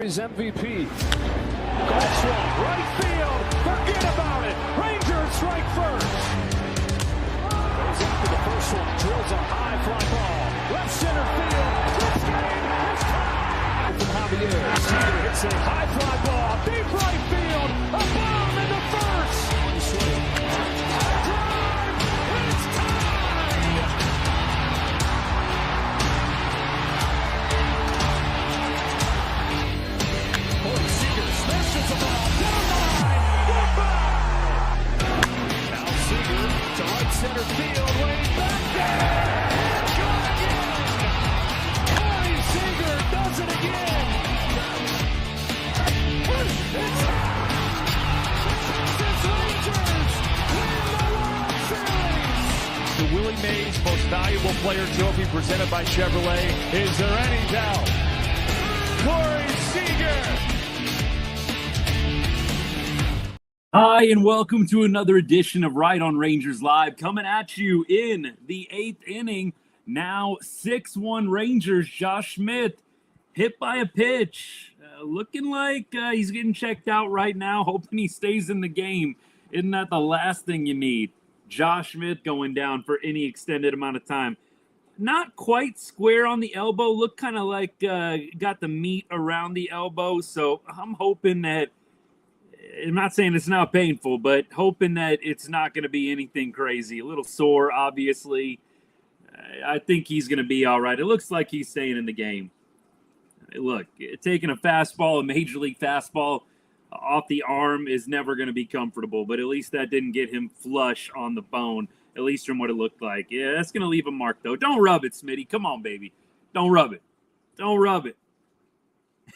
His MVP. That's one. Right field. Forget about it. Rangers strike first. Goes after the first one. Drills a high fly ball. Left center field. This game is tied. From Javier. Seager hits a high fly ball. Deep right field. A bomb into first. Drive. It's tied. Cody Seager smashes the ball down the line. Goodbye. Now Seager to right center field. Way back there. And gone again. Cody Seager does it again. It's Texas Rangers win the World Series. The Willie Mays Most Valuable Player Trophy presented by Chevrolet. Is there any doubt? Corey Seager. Hi, and welcome to another edition of Right on Rangers Live, coming at you in the 8th inning. Now 6-1 Rangers. Josh Smith hit by a pitch. Looking like he's getting checked out right now, hoping he stays in the game. Isn't that the last thing you need? Josh Smith going down for any extended amount of time. Not quite square on the elbow. Looked kind of like got the meat around the elbow. So I'm hoping that, I'm not saying it's not painful, but hoping that it's not going to be anything crazy. A little sore, obviously. I think he's going to be all right. It looks like he's staying in the game. Look, taking a fastball, a major league fastball off the arm is never going to be comfortable, but at least that didn't get him flush on the bone, at least from what it looked like. Yeah, that's going to leave a mark, though. Don't rub it, Smitty. Come on, baby. Don't rub it. Don't rub it.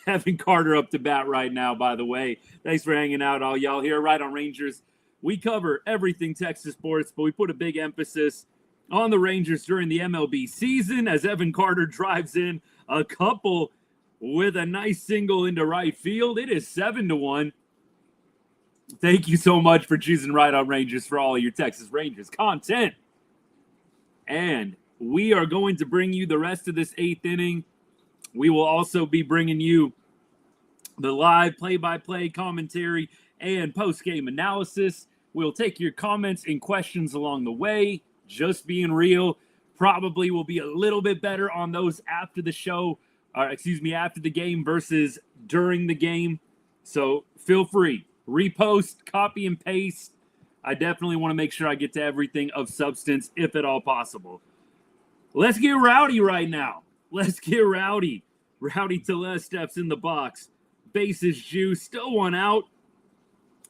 Evan Carter up to bat right now, by the way. Thanks for hanging out, all y'all here. Right on Rangers. We cover everything Texas sports, but we put a big emphasis on the Rangers during the MLB season as Evan Carter drives in a couple with a nice single into right field. It is 7-1. Thank you so much for choosing Right on Rangers for all of your Texas Rangers content. And we are going to bring you the rest of this 8th inning. We will also be bringing you the live play-by-play commentary and post-game analysis. We'll take your comments and questions along the way. Just being real. Probably will be a little bit better on those after the show. After the game versus during the game. So feel free. Repost, copy, and paste. I definitely want to make sure I get to everything of substance, if at all possible. Let's get rowdy right now. Let's get rowdy. Rowdy Tellez steps in the box. Bases juice. Still one out.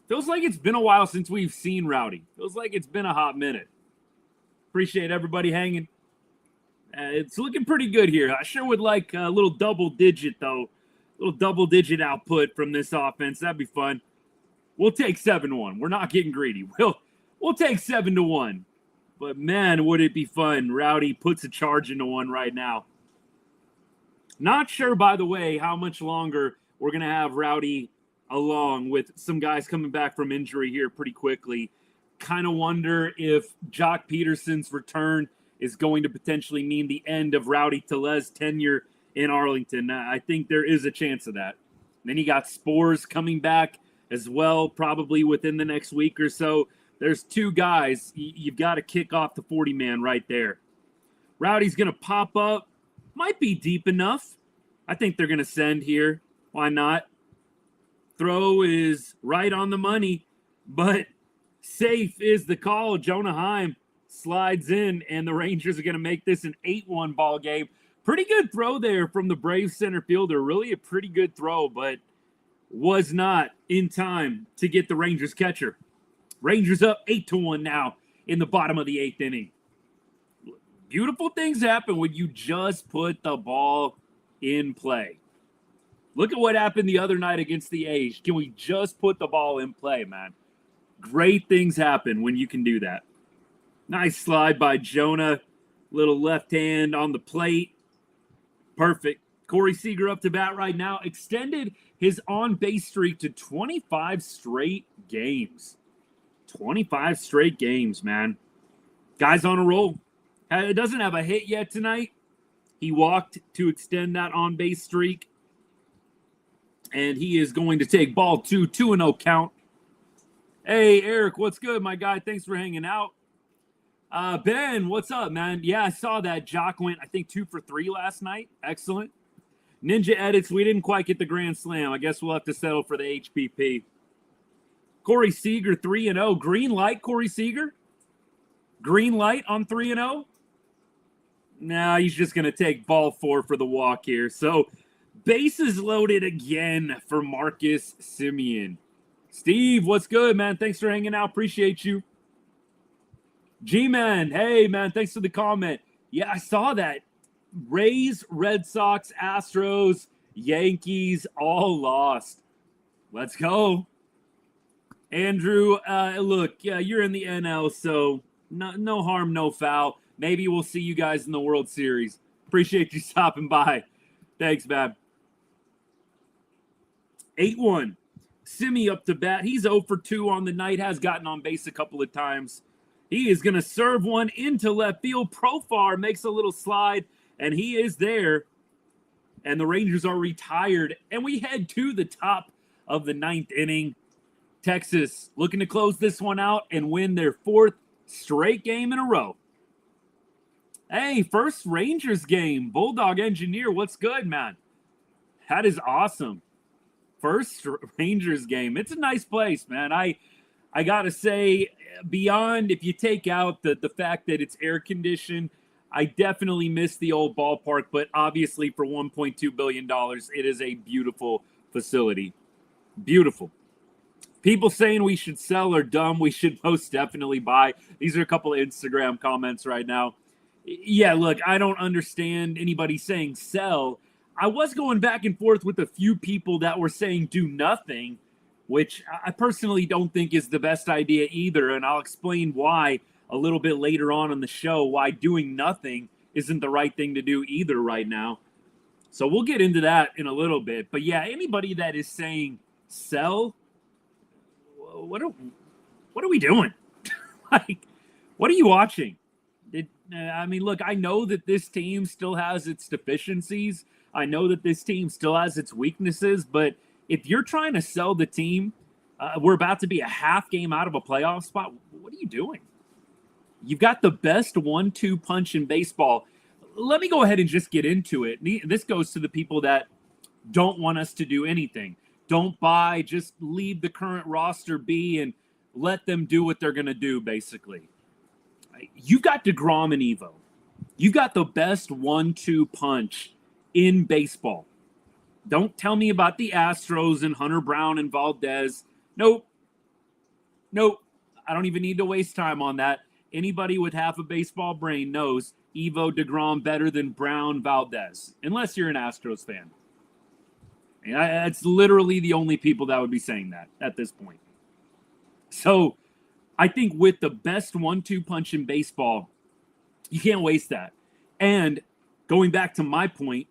Feels like it's been a while since we've seen Rowdy. Feels like it's been a hot minute. Appreciate everybody hanging. It's looking pretty good here. I sure would like a little double-digit, though. A little double-digit output from this offense. That'd be fun. We'll take 7-1. We're not getting greedy. We'll take 7-1. But, man, would it be fun. Rowdy puts a charge into one right now. Not sure, by the way, how much longer we're going to have Rowdy along with some guys coming back from injury here pretty quickly. Kind of wonder if Jock Peterson's return is going to potentially mean the end of Rowdy Tellez's tenure in Arlington. I think there is a chance of that. And then you got Spores coming back as well, probably within the next week or so. There's two guys. You've got to kick off the 40-man right there. Rowdy's going to pop up. Might be deep enough. I think they're going to send here. Why not? Throw is right on the money, but safe is the call. Jonah Heim slides in, and the Rangers are going to make this an 8-1 ball game. Pretty good throw there from the Braves center fielder. Really a pretty good throw, but was not in time to get the Rangers catcher. Rangers up 8-1 now in the bottom of the 8th inning. Beautiful things happen when you just put the ball in play. Look at what happened the other night against the A's. Can we just put the ball in play, man? Great things happen when you can do that. Nice slide by Jonah. Little left hand on the plate. Perfect. Corey Seager up to bat right now. Extended his on-base streak to 25 straight games. 25 straight games, man. Guy's on a roll. It doesn't have a hit yet tonight. He walked to extend that on-base streak. And he is going to take ball 2, 2-0 count. Hey, Eric, what's good, my guy? Thanks for hanging out. Ben, what's up, man? Yeah, I saw that. Jock went, I think, 2 for 3 last night. Excellent. Ninja Edits, we didn't quite get the Grand Slam. I guess we'll have to settle for the HPP. Corey Seager, 3-0. Green light, Corey Seager? Green light on 3-0? Nah, he's just going to take ball 4 for the walk here. So, bases loaded again for Marcus Semien. Steve, what's good, man? Thanks for hanging out. Appreciate you. G-Man, hey, man, thanks for the comment. Yeah, I saw that. Rays, Red Sox, Astros, Yankees, all lost. Let's go. Andrew, look, yeah, you're in the NL, so no harm, no foul. Maybe we'll see you guys in the World Series. Appreciate you stopping by. Thanks, man. 8-1. Simi up to bat. He's 0 for 2 on the night, has gotten on base a couple of times. He is going to serve one into left field. Profar makes a little slide, and he is there. And the Rangers are retired. And we head to the top of the 9th inning. Texas looking to close this one out and win their 4th straight game in a row. Hey, first Rangers game. Bulldog Engineer, what's good, man? That is awesome. First Rangers game. It's a nice place, man. I got to say, beyond if you take out the fact that it's air conditioned, I definitely miss the old ballpark, but obviously for $1.2 billion, it is a beautiful facility. Beautiful. People saying we should sell are dumb. We should most definitely buy. These are a couple of Instagram comments right now. Yeah, look, I don't understand anybody saying sell. I was going back and forth with a few people that were saying do nothing, which I personally don't think is the best idea either. And I'll explain why a little bit later on in the show, why doing nothing isn't the right thing to do either right now. So we'll get into that in a little bit. But yeah, anybody that is saying sell, what are we doing? Like, what are you watching? I mean, look, I know that this team still has its deficiencies. I know that this team still has its weaknesses, but if you're trying to sell the team, we're about to be a half game out of a playoff spot. What are you doing? You've got the best 1-2 punch in baseball. Let me go ahead and just get into it. This goes to the people that don't want us to do anything. Don't buy, just leave the current roster be and let them do what they're going to do, basically. You've got DeGrom and Evo. You've got the best 1-2 punch in baseball. Don't tell me about the Astros and Hunter Brown and Valdez. Nope. I don't even need to waste time on that. Anybody with half a baseball brain knows Evo, DeGrom better than Brown, Valdez, unless you're an Astros fan. And that's literally the only people that would be saying that at this point. So I think with the best 1-2 punch in baseball, you can't waste that. And going back to my point,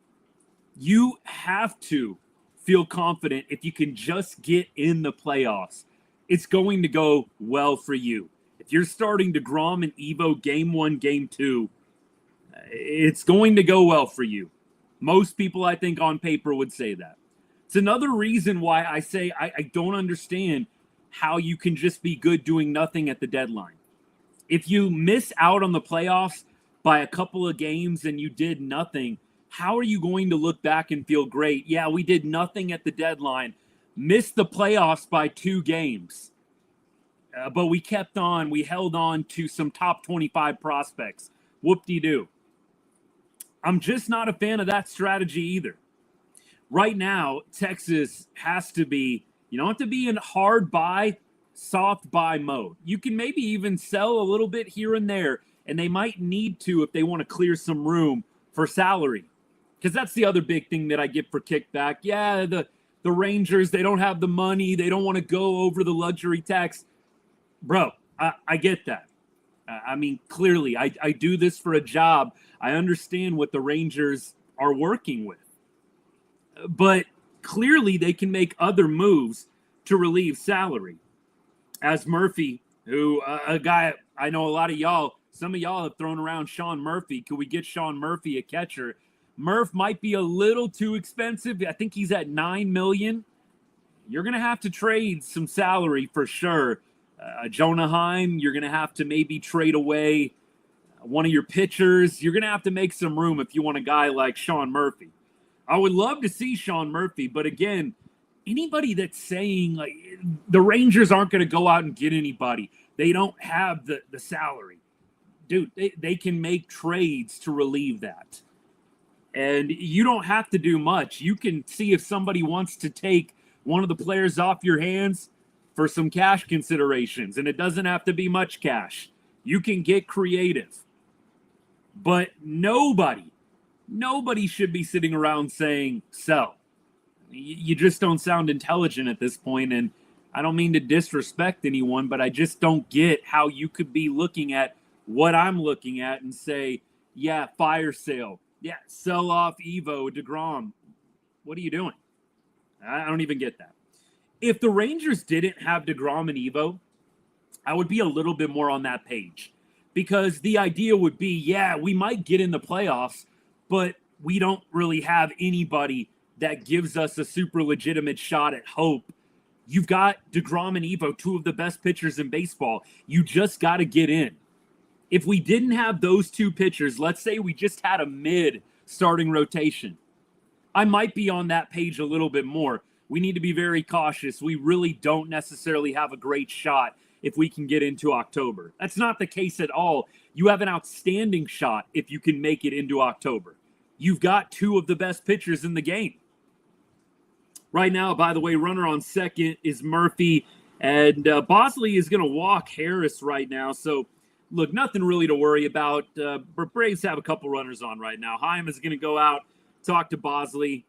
you have to feel confident if you can just get in the playoffs. It's going to go well for you. If you're starting DeGrom and Evo game 1, game 2, it's going to go well for you. Most people, I think, on paper would say that. It's another reason why I say I don't understand how you can just be good doing nothing at the deadline. If you miss out on the playoffs by a couple of games and you did nothing, how are you going to look back and feel great? Yeah, we did nothing at the deadline, missed the playoffs by 2 games, but we kept on. We held on to some top 25 prospects. Whoop-de-doo. I'm just not a fan of that strategy either. Right now, Texas has to be, you don't have to be in hard buy, soft buy mode. You can maybe even sell a little bit here and there, and they might need to if they want to clear some room for salary. Because that's the other big thing that I get for kickback. Yeah, the Rangers, they don't have the money. They don't want to go over the luxury tax. Bro, I get that. I mean, clearly, I do this for a job. I understand what the Rangers are working with. But clearly, they can make other moves to relieve salary. As Murphy, who, a guy, I know a lot of y'all, some of y'all have thrown around Sean Murphy. Could we get Sean Murphy a catcher? Murph might be a little too expensive. I think he's at $9 million. you're going to have to trade some salary for sure. Jonah Heim, you're going to have to maybe trade away one of your pitchers. You're going to have to make some room if you want a guy like Sean Murphy. I would love to see Sean Murphy, but again, anybody that's saying like the Rangers aren't going to go out and get anybody, they don't have the salary. Dude, they can make trades to relieve that. And you don't have to do much. You can see if somebody wants to take one of the players off your hands for some cash considerations, and it doesn't have to be much cash. You can get creative. But nobody should be sitting around saying sell. You just don't sound intelligent at this point, and I don't mean to disrespect anyone, but I just don't get how you could be looking at what I'm looking at and say, yeah, fire sale. Yeah, sell off Evo, DeGrom. What are you doing? I don't even get that. If the Rangers didn't have DeGrom and Evo, I would be a little bit more on that page. Because the idea would be, yeah, we might get in the playoffs, but we don't really have anybody that gives us a super legitimate shot at hope. You've got DeGrom and Evo, two of the best pitchers in baseball. You just got to get in. If we didn't have those two pitchers, let's say we just had a mid-starting rotation, I might be on that page a little bit more. We need to be very cautious. We really don't necessarily have a great shot if we can get into October. That's not the case at all. You have an outstanding shot if you can make it into October. You've got two of the best pitchers in the game. Right now, by the way, runner on second is Murphy, and Bosley is going to walk Harris right now. So, look, nothing really to worry about. Braves have a couple runners on right now. Heim is going to go out, talk to Bosley.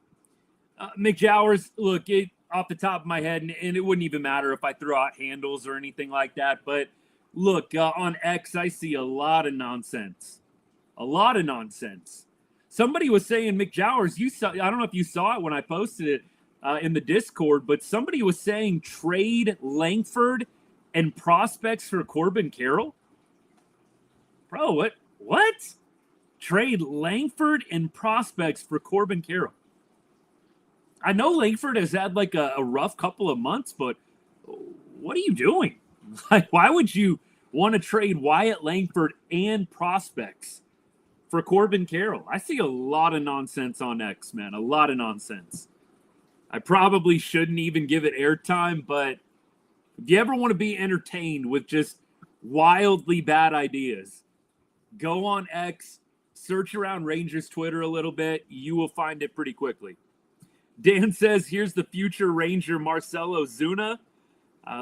McJowers, look, off the top of my head, and it wouldn't even matter if I threw out handles or anything like that. But look, on X, I see a lot of nonsense. A lot of nonsense. Somebody was saying, McJowers, I don't know if you saw it when I posted it in the Discord, but somebody was saying trade Langford and prospects for Corbin Carroll. Bro, what? Trade Langford and prospects for Corbin Carroll. I know Langford has had like a rough couple of months, but what are you doing? Like, why would you want to trade Wyatt Langford and prospects for Corbin Carroll? I see a lot of nonsense on X, man. A lot of nonsense. I probably shouldn't even give it airtime, but if you ever want to be entertained with just wildly bad ideas, go on X, search around Rangers Twitter a little bit. You will find it pretty quickly. Dan says, here's the future Ranger Marcelo Zuna.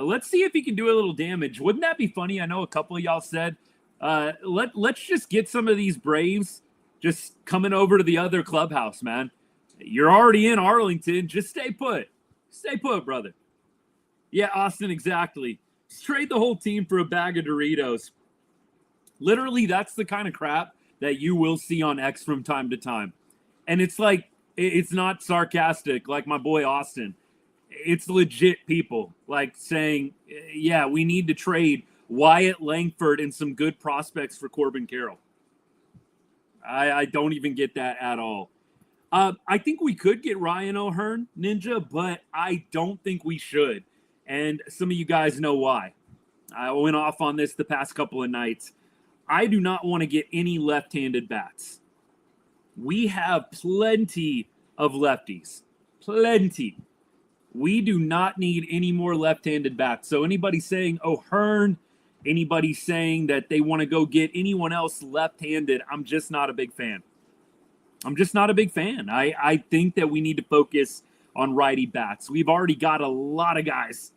Let's see if he can do a little damage. Wouldn't that be funny? I know a couple of y'all said, let's just get some of these Braves just coming over to the other clubhouse, man. You're already in Arlington. Just stay put. Stay put, brother. Yeah, Austin, exactly. Just trade the whole team for a bag of Doritos. Literally, that's the kind of crap that you will see on X from time to time. And it's like, it's not sarcastic like my boy Austin. It's legit people like saying, yeah, we need to trade Wyatt Langford and some good prospects for Corbin Carroll. I don't even get that at all. I think we could get Ryan O'Hearn, Ninja, but I don't think we should. And some of you guys know why. I went off on this the past couple of nights. I do not want to get any left-handed bats. We have plenty of lefties. Plenty. We do not need any more left-handed bats. So anybody saying O'Hearn, anybody saying that they want to go get anyone else left-handed, I'm just not a big fan. I'm just not a big fan. I think that we need to focus on righty bats. We've already got a lot of guys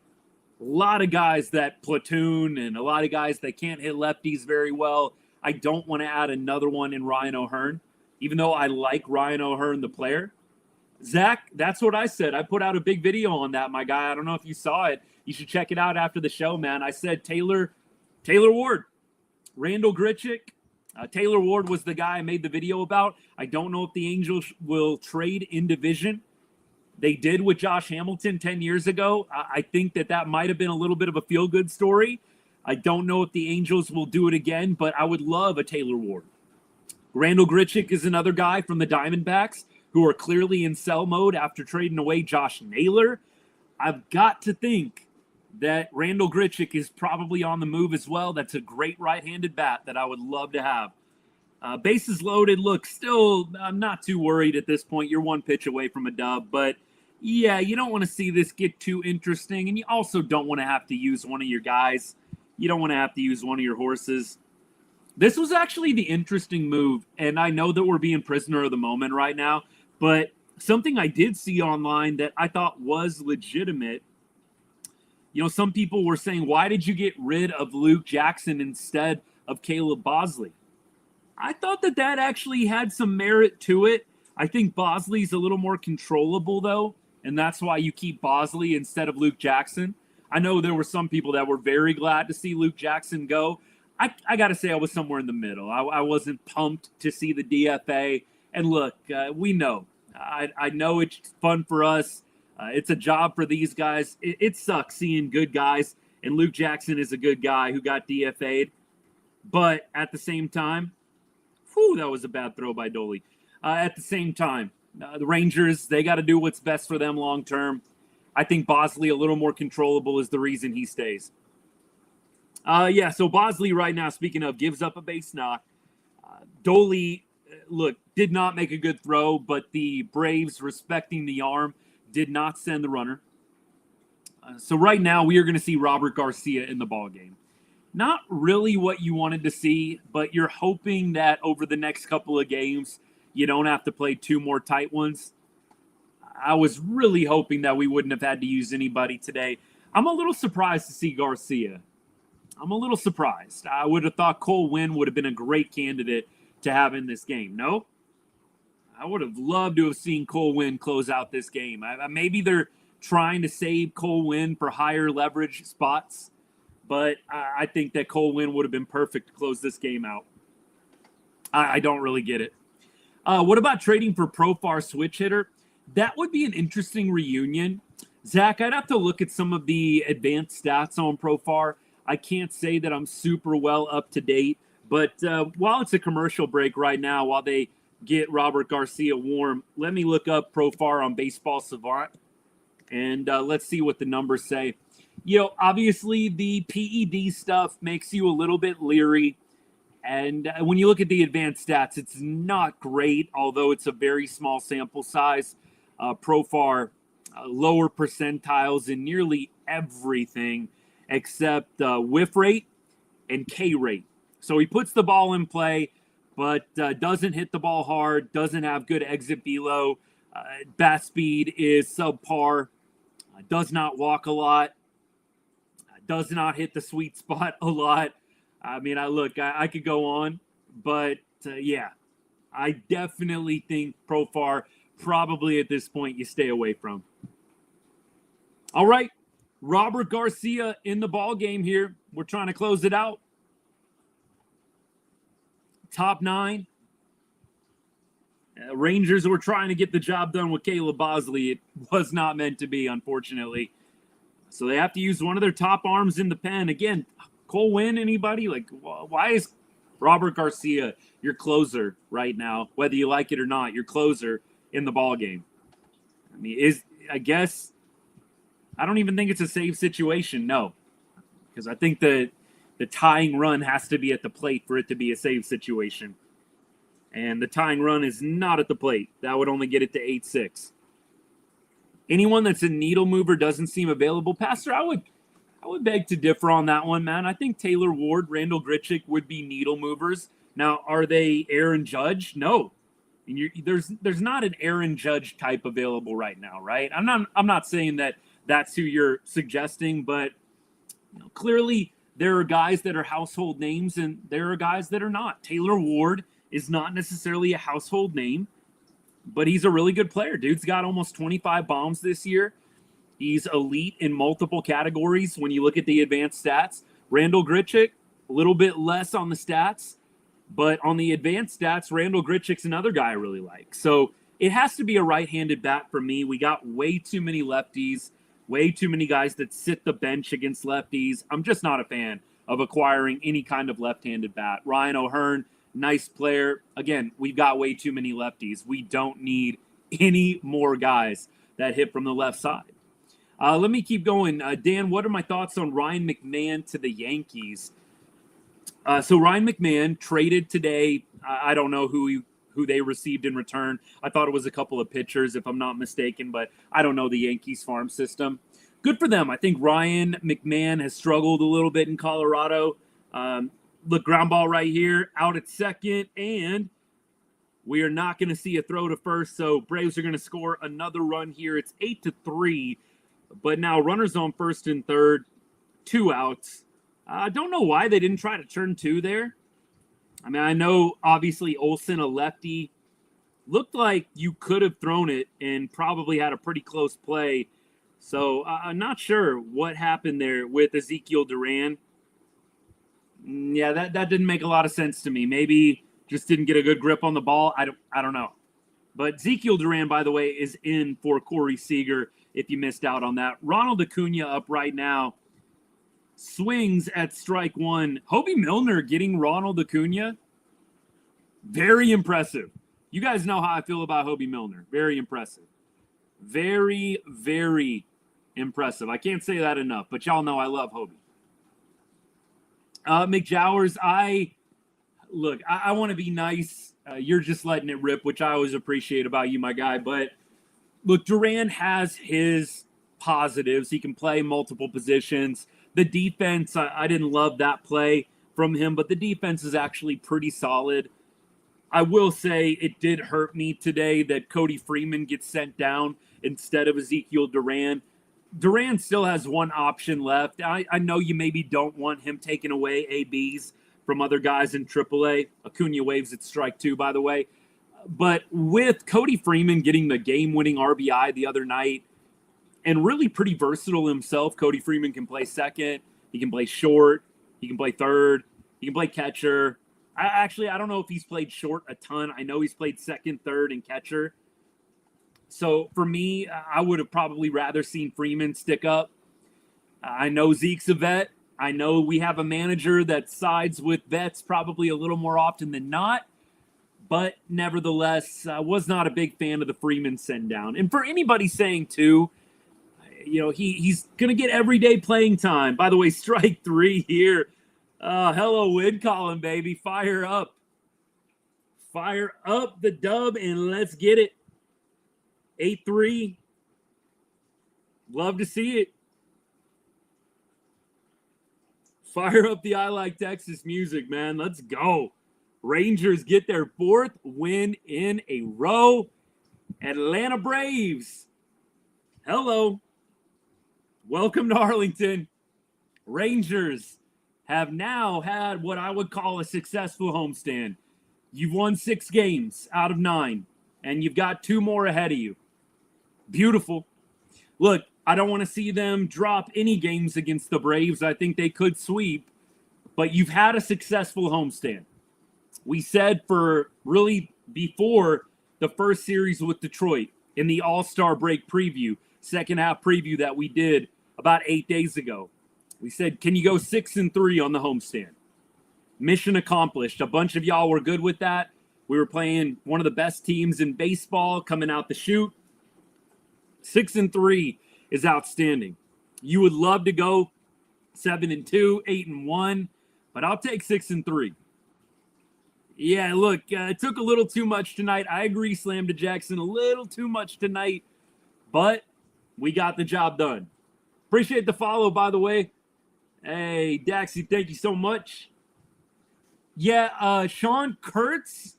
that platoon and a lot of guys that can't hit lefties very well. I don't want to add another one in Ryan O'Hearn, even though I like Ryan O'Hearn, the player. Zach, that's what I said. I put out a big video on that, my guy. I don't know if you saw it. You should check it out after the show, man. I said Taylor Ward, Randall Grichuk. Taylor Ward was the guy I made the video about. I don't know if the Angels will trade in division. They did with Josh Hamilton 10 years ago. I think that might have been a little bit of a feel-good story. I don't know if the Angels will do it again, but I would love a Taylor Ward. Randall Grichuk is another guy from the Diamondbacks who are clearly in sell mode after trading away Josh Naylor. I've got to think that Randall Grichuk is probably on the move as well. That's a great right-handed bat that I would love to have. Bases loaded. Look, still, I'm not too worried at this point. You're one pitch away from a dub, but yeah, you don't want to see this get too interesting, and you also don't want to have to use one of your guys. You don't want to have to use one of your horses. This was actually the interesting move, and I know that we're being prisoner of the moment right now, but something I did see online that I thought was legitimate. You know, some people were saying, why did you get rid of Luke Jackson instead of Caleb Bosley? I thought that actually had some merit to it. I think Bosley's a little more controllable, though, and that's why you keep Bosley instead of Luke Jackson. I know there were some people that were very glad to see Luke Jackson go. I got to say I was somewhere in the middle. I wasn't pumped to see the DFA. And look, we know. I know it's fun for us. It's a job for these guys. It sucks seeing good guys, and Luke Jackson is a good guy who got DFA'd. But at the same time, that was a bad throw by Doley. At the same time, the Rangers, they got to do what's best for them long term. I think Bosley, a little more controllable, is the reason he stays. So Bosley right now, speaking of, gives up a base knock. Doley, look, did not make a good throw, but the Braves, respecting the arm, did not send the runner. So right now, we are going to see Robert Garcia in the ballgame. Not really what you wanted to see, but you're hoping that over the next couple of games, you don't have to play two more tight ones. I was really hoping that we wouldn't have had to use anybody today. I'm a little surprised to see Garcia. I'm a little surprised. I would have thought Cole Winn would have been a great candidate to have in this game. No? I would have loved to have seen Cole Winn close out this game. Maybe they're trying to save Cole Winn for higher leverage spots. But I think that Cole Winn would have been perfect to close this game out. I don't really get it. What about trading for Profar switch hitter? That would be an interesting reunion. Zach, I'd have to look at some of the advanced stats on Profar. I can't say that I'm super well up to date. But while it's a commercial break right now, while they get Robert Garcia warm, let me look up Profar on Baseball Savant. And let's see what the numbers say. You know, obviously the PED stuff makes you a little bit leery. And when you look at the advanced stats, it's not great, although it's a very small sample size. Profar, lower percentiles in nearly everything except whiff rate and K rate. So he puts the ball in play, but doesn't hit the ball hard, doesn't have good exit velo. Bat speed is subpar, does not walk a lot. Does not hit the sweet spot a lot. I mean, I could go on, but I definitely think Profar probably at this point you stay away from. All right, Robert Garcia in the ball game here. We're trying to close it out. Top 9. Rangers were trying to get the job done with Caleb Bosley. It was not meant to be, unfortunately. So they have to use one of their top arms in the pen. Again, Cole Winn, anybody? Like, why is Robert Garcia your closer right now? Whether you like it or not, your closer in the ball game. I mean, I guess I don't even think it's a save situation. No, because I think the tying run has to be at the plate for it to be a save situation. And the tying run is not at the plate. That would only get it to 8-6. Anyone that's a needle mover doesn't seem available. Pastor, I would beg to differ on that one, man. I think Taylor Ward, Randall Grichuk would be needle movers. Now, are they Aaron Judge? No. And there's not an Aaron Judge type available right now, right? I'm not saying that that's who you're suggesting, but clearly there are guys that are household names and there are guys that are not. Taylor Ward is not necessarily a household name, but he's a really good player. Dude's got almost 25 bombs this year. He's elite in multiple categories when you look at the advanced stats. Randall Grichuk, a little bit less on the stats, but on the advanced stats, Randall Grichuk's another guy I really like. So it has to be a right-handed bat for me. We got way too many lefties, way too many guys that sit the bench against lefties. I'm just not a fan of acquiring any kind of left-handed bat. Ryan O'Hearn, nice player. Again, we've got way too many lefties. We don't need any more guys that hit from the left side. Let me keep going. Dan, what are my thoughts on Ryan McMahon to the Yankees? So Ryan McMahon traded today. I don't know who they received in return. I thought it was a couple of pitchers, if I'm not mistaken, but I don't know the Yankees farm system. Good for them. I think Ryan McMahon has struggled a little bit in Colorado. Look, ground ball right here, out at second, and we are not going to see a throw to first, so Braves are going to score another run here. It's 8-3, but now runners on first and third, 2 outs. I don't know why they didn't try to turn 2 there. I mean, I know, obviously, Olsen, a lefty, looked like you could have thrown it and probably had a pretty close play. So I'm not sure what happened there with Ezekiel Duran. Yeah, that didn't make a lot of sense to me. Maybe just didn't get a good grip on the ball. I don't know. But Ezekiel Duran, by the way, is in for Corey Seager if you missed out on that. Ronald Acuna up right now. Swings at strike 1. Hobie Milner getting Ronald Acuna. Very impressive. You guys know how I feel about Hobie Milner. Very impressive. Very, very impressive. I can't say that enough, but y'all know I love Hobie. McJowers, I want to be nice. You're just letting it rip, which I always appreciate about you, my guy. But look, Duran has his positives. He can play multiple positions. The defense, I didn't love that play from him, but the defense is actually pretty solid. I will say it did hurt me today that Cody Freeman gets sent down instead of Ezekiel Duran. Duran still has one option left. I know you maybe don't want him taking away ABs from other guys in AAA. Acuna waves at strike 2, by the way. But with Cody Freeman getting the game-winning RBI the other night, and really pretty versatile himself. Cody Freeman can play second. He can play short. He can play third. He can play catcher. I don't know if he's played short a ton. I know he's played second, third, and catcher. So for me, I would have probably rather seen Freeman stick up. I know Zeke's a vet. I know we have a manager that sides with vets probably a little more often than not. But nevertheless, I was not a big fan of the Freeman send down. And for anybody saying, too, you know, he's going to get everyday playing time. By the way, strike 3 here. Hello, win column, baby. Fire up. Fire up the dub, and let's get it. 8-3. Love to see it. Fire up the I Like Texas music, man. Let's go. Rangers get their 4th win in a row. Atlanta Braves. Hello. Welcome to Arlington. Rangers have now had what I would call a successful homestand. You've won 6 games out of 9, and you've got 2 more ahead of you. Beautiful. Look, I don't want to see them drop any games against the Braves. I think they could sweep, but you've had a successful homestand. We said for really before the first series with Detroit in the All-Star break preview, second half preview that we did about 8 days ago. We said, can you go 6-3 on the homestand? Mission accomplished. A bunch of y'all were good with that. We were playing one of the best teams in baseball coming out the chute. 6-3 is outstanding. You would love to go 7-2, 8-1, but I'll take 6-3. Yeah, look, it took a little too much tonight. I agree, Slam to Jackson, a little too much tonight, but we got the job done. Appreciate the follow, by the way. Hey, Daxie, thank you so much. Yeah, Sean Kurtz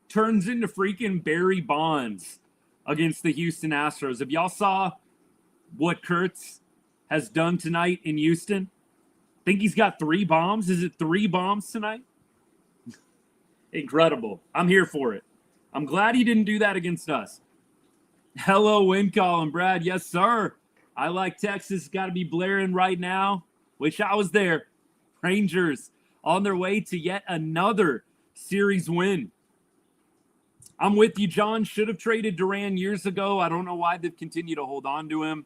turns into freaking Barry Bonds against the Houston Astros. If y'all saw what Kurtz has done tonight in Houston, I think he's got 3 bombs. Is it 3 bombs tonight? Incredible. I'm here for it. I'm glad he didn't do that against us. Hello, win column, Brad. Yes, sir. I Like Texas. Got to be blaring right now. Wish I was there. Rangers on their way to yet another series win. I'm with you, John. Should have traded Duran years ago. I don't know why they've continued to hold on to him.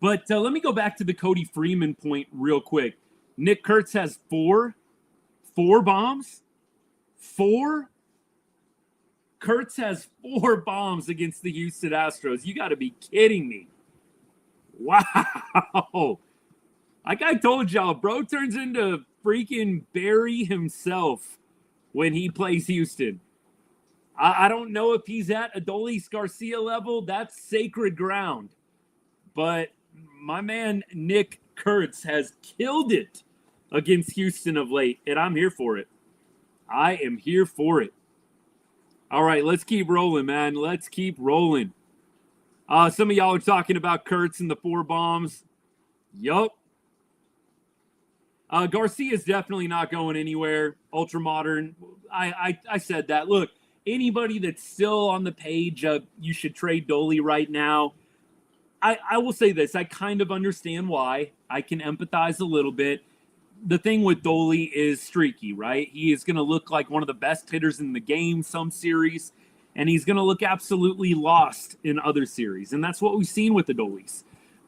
But let me go back to the Cody Freeman point real quick. Nick Kurtz has 4 bombs. 4? Kurtz has 4 bombs against the Houston Astros. You got to be kidding me. Wow. Like I told y'all, bro turns into freaking Barry himself when he plays Houston. I don't know if he's at Adolis Garcia level. That's sacred ground. But my man Nick Kurtz has killed it against Houston of late, and I'm here for it. I am here for it. All right, let's keep rolling, man. Let's keep rolling. Some of y'all are talking about Kurtz and the 4 bombs. Yup. Garcia is definitely not going anywhere. Ultra modern. I said that. Look, anybody that's still on the page of you should trade Dolly right now, I will say this. I kind of understand why. I can empathize a little bit. The thing with Dolly is streaky, right? He is going to look like one of the best hitters in the game some series, and he's going to look absolutely lost in other series. And that's what we've seen with Adolis.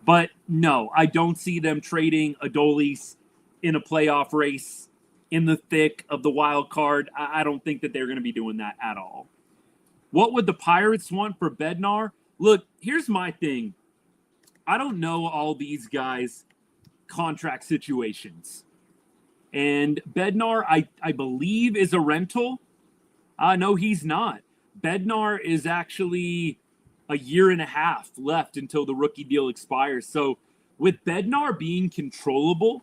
But no, I don't see them trading Adolis in a playoff race in the thick of the wild card. I don't think that they're going to be doing that at all. What would the Pirates want for Bednar? Look, here's my thing. I don't know all these guys' contract situations. And Bednar, I believe, is a rental. No, he's not. Bednar is actually a year and a half left until the rookie deal expires. So with Bednar being controllable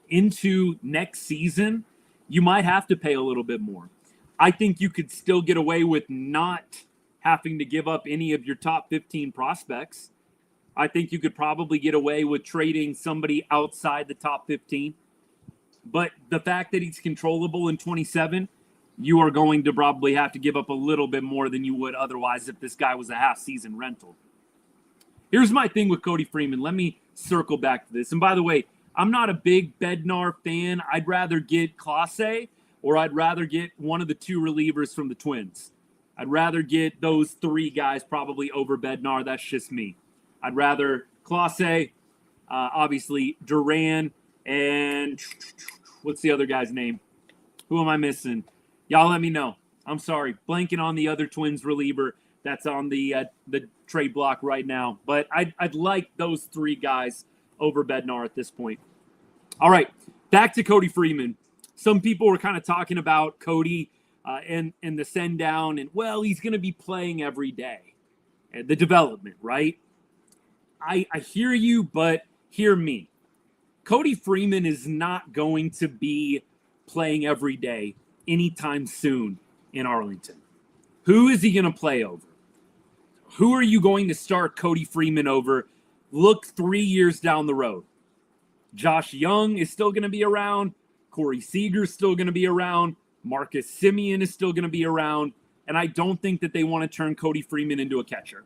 into next season, you might have to pay a little bit more. I think you could still get away with not having to give up any of your top 15 prospects. I think you could probably get away with trading somebody outside the top 15. But the fact that he's controllable in 27, you are going to probably have to give up a little bit more than you would otherwise if this guy was a half-season rental. Here's my thing with Cody Freeman. Let me circle back to this. And by the way, I'm not a big Bednar fan. I'd rather get Clase or I'd rather get one of the 2 relievers from the Twins. I'd rather get those 3 guys probably over Bednar. That's just me. I'd rather Clase, obviously Duran, and what's the other guy's name? Who am I missing? Y'all let me know. I'm sorry. Blanking on the other Twins reliever that's on the trade block right now. But I'd like those 3 guys over Bednar at this point. All right, back to Cody Freeman. Some people were kind of talking about Cody and the send down, and well, he's going to be playing every day. The development, right? I hear you, but hear me. Cody Freeman is not going to be playing every day anytime soon in Arlington. Who is he going to play over? Who are you going to start Cody Freeman over? Look 3 years down the road. Josh Young is still going to be around. Corey Seager is still going to be around. Marcus Semien is still going to be around. And I don't think that they want to turn Cody Freeman into a catcher.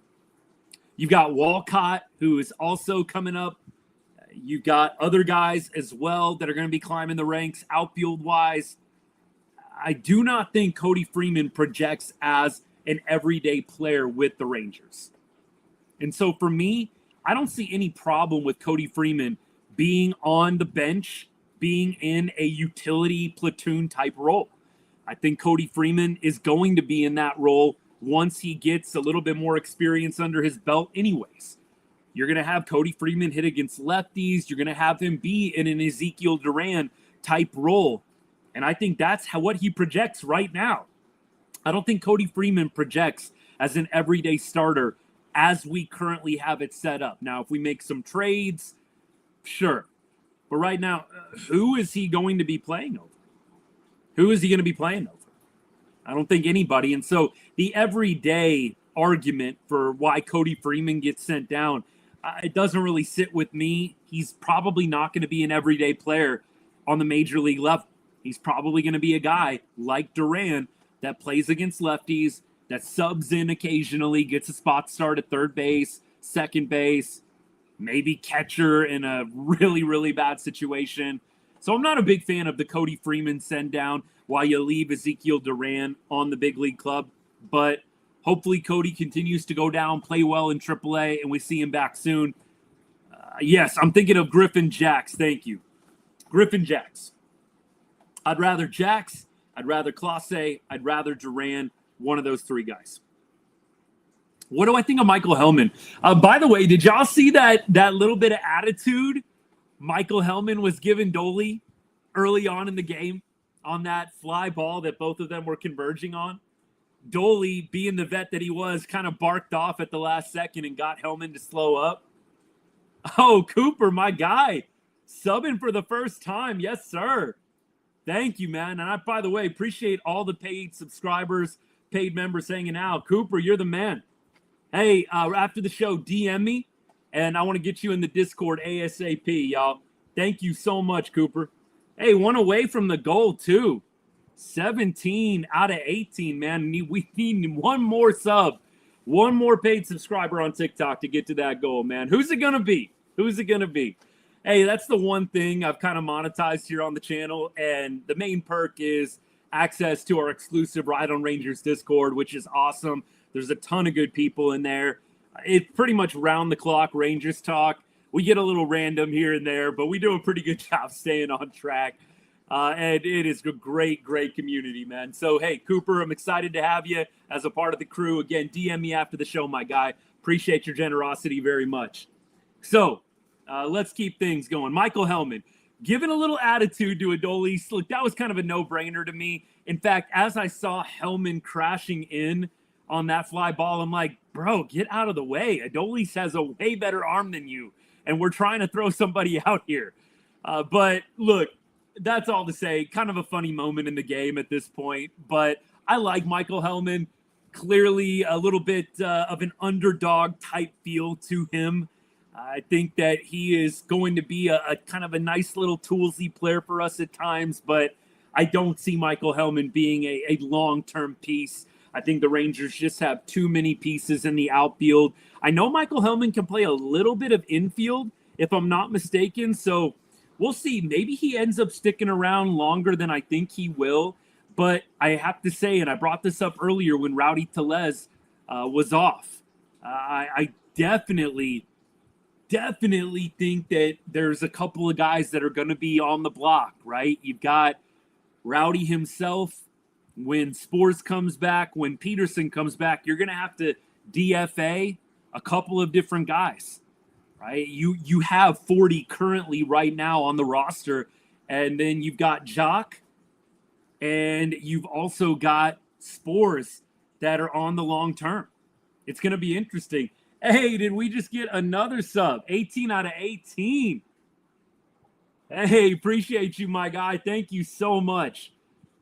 You've got Walcott, who is also coming up. You've got other guys as well that are going to be climbing the ranks outfield-wise. I do not think Cody Freeman projects as an everyday player with the Rangers. And so for me, I don't see any problem with Cody Freeman being on the bench, being in a utility platoon type role. I think Cody Freeman is going to be in that role once he gets a little bit more experience under his belt anyways. You're going to have Cody Freeman hit against lefties. You're going to have him be in an Ezekiel Duran type role. And I think that's what he projects right now. I don't think Cody Freeman projects as an everyday starter as we currently have it set up. Now, if we make some trades, sure. But right now, who is he going to be playing over? Who is he going to be playing over? I don't think anybody. And so the everyday argument for why Cody Freeman gets sent down, it doesn't really sit with me. He's probably not going to be an everyday player on the major league level. He's probably going to be a guy like Duran that plays against lefties, that subs in occasionally, gets a spot start at third base, second base, maybe catcher in a really, really bad situation. So I'm not a big fan of the Cody Freeman send down while you leave Ezekiel Duran on the big league club. But hopefully Cody continues to go down, play well in AAA, and we see him back soon. Yes, I'm thinking of Griffin Jax. Thank you. Griffin Jax. I'd rather Jax. I'd rather Clase. I'd rather Duran. One of those 3 guys. What do I think of Michael Hellman? By the way, did y'all see that little bit of attitude Michael Hellman was giving Dolly early on in the game on that fly ball that both of them were converging on? Dolly, being the vet that he was, kind of barked off at the last second and got Hellman to slow up. Oh, Cooper, my guy, subbing for the first time. Yes, sir. Thank you, man. And I, by the way, appreciate all the paid subscribers, paid members hanging out. Cooper, you're the man. Hey, after the show, DM me, and I want to get you in the Discord ASAP, y'all. Thank you so much, Cooper. Hey, one away from the goal, too. 17 out of 18, man. We need one more sub, one more paid subscriber on TikTok to get to that goal, man. Who's it going to be? Who's it going to be? Hey, that's the one thing I've kind of monetized here on the channel, and the main perk is access to our exclusive Ride on Rangers Discord, which is awesome. There's a ton of good people in there. It's pretty much round-the-clock Rangers talk. We get a little random here and there, but we do a pretty good job staying on track. And it is a great, great community, man. So, hey, Cooper, I'm excited to have you as a part of the crew. Again, DM me after the show, my guy. Appreciate your generosity very much. So, let's keep things going. Michael Hellman, giving a little attitude to Adolis. Look, that was kind of a no-brainer to me. In fact, as I saw Hellman crashing in on that fly ball, I'm like, bro, get out of the way. Adolis has a way better arm than you, and we're trying to throw somebody out here. But look, that's all to say, kind of a funny moment in the game at this point. But I like Michael Hellman. Clearly a little bit of an underdog type feel to him. I think that he is going to be a kind of a nice little toolsy player for us at times, but I don't see Michael Hellman being a long-term piece. I think the Rangers just have too many pieces in the outfield. I know Michael Hellman can play a little bit of infield, if I'm not mistaken, so we'll see. Maybe he ends up sticking around longer than I think he will, but I have to say, and I brought this up earlier when Rowdy Tellez was off, I definitely think that there's a couple of guys that are going to be on the block, right? You've got Rowdy himself. When Spores comes back, when Peterson comes back, you're going to have to DFA a couple of different guys, right? You have 40 currently right now on the roster, and then you've got Jock, and you've also got Spores that are on the long term. It's going to be interesting. Hey, did we just get another sub? 18 out of 18. Hey, appreciate you, my guy. Thank you so much.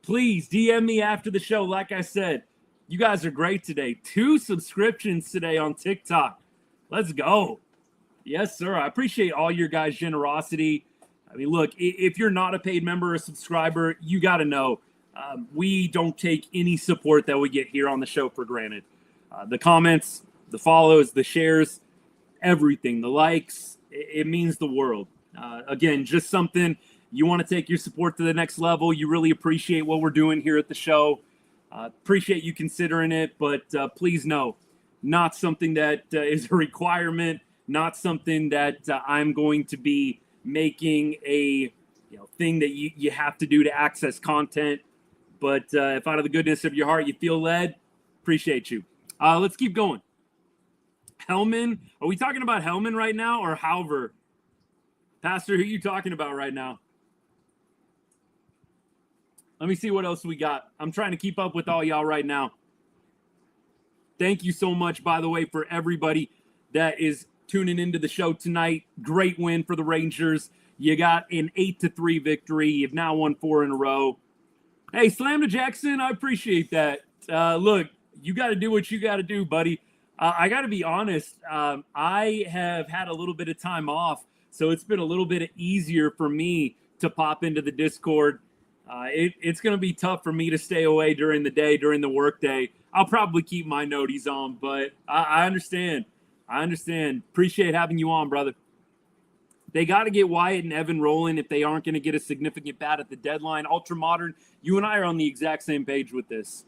Please DM me after the show. Like I said, you guys are great today. 2 subscriptions today on TikTok. Let's go. Yes, sir. I appreciate all your guys' generosity. I mean, look, if you're not a paid member or subscriber, you got to know we don't take any support that we get here on the show for granted. The comments, the follows, the shares, everything, the likes, it means the world. Again, just something you want to take your support to the next level. You really appreciate what we're doing here at the show. Appreciate you considering it, but please know, not something that is a requirement, not something that I'm going to be making a thing that you have to do to access content. But if out of the goodness of your heart you feel led, appreciate you. Let's keep going. Hellman, are we talking about Hellman right now or Halver? Pastor, who are you talking about right now? Let me see what else we got. I'm trying to keep up with all y'all right now. Thank you so much, by the way, for everybody that is tuning into the show tonight. Great win for the Rangers. You got an 8-3 victory. You've now won 4 in a row. Hey, Slam to Jackson, I appreciate that. Look, you got to do what you got to do, buddy. I got to be honest. I have had a little bit of time off, so it's been a little bit easier for me to pop into the Discord. It's going to be tough for me to stay away during the day, during the work day. I'll probably keep my noties on, but I understand. I understand. Appreciate having you on, brother. They got to get Wyatt and Evan rolling if they aren't going to get a significant bat at the deadline. Ultra Modern, you and I are on the exact same page with this.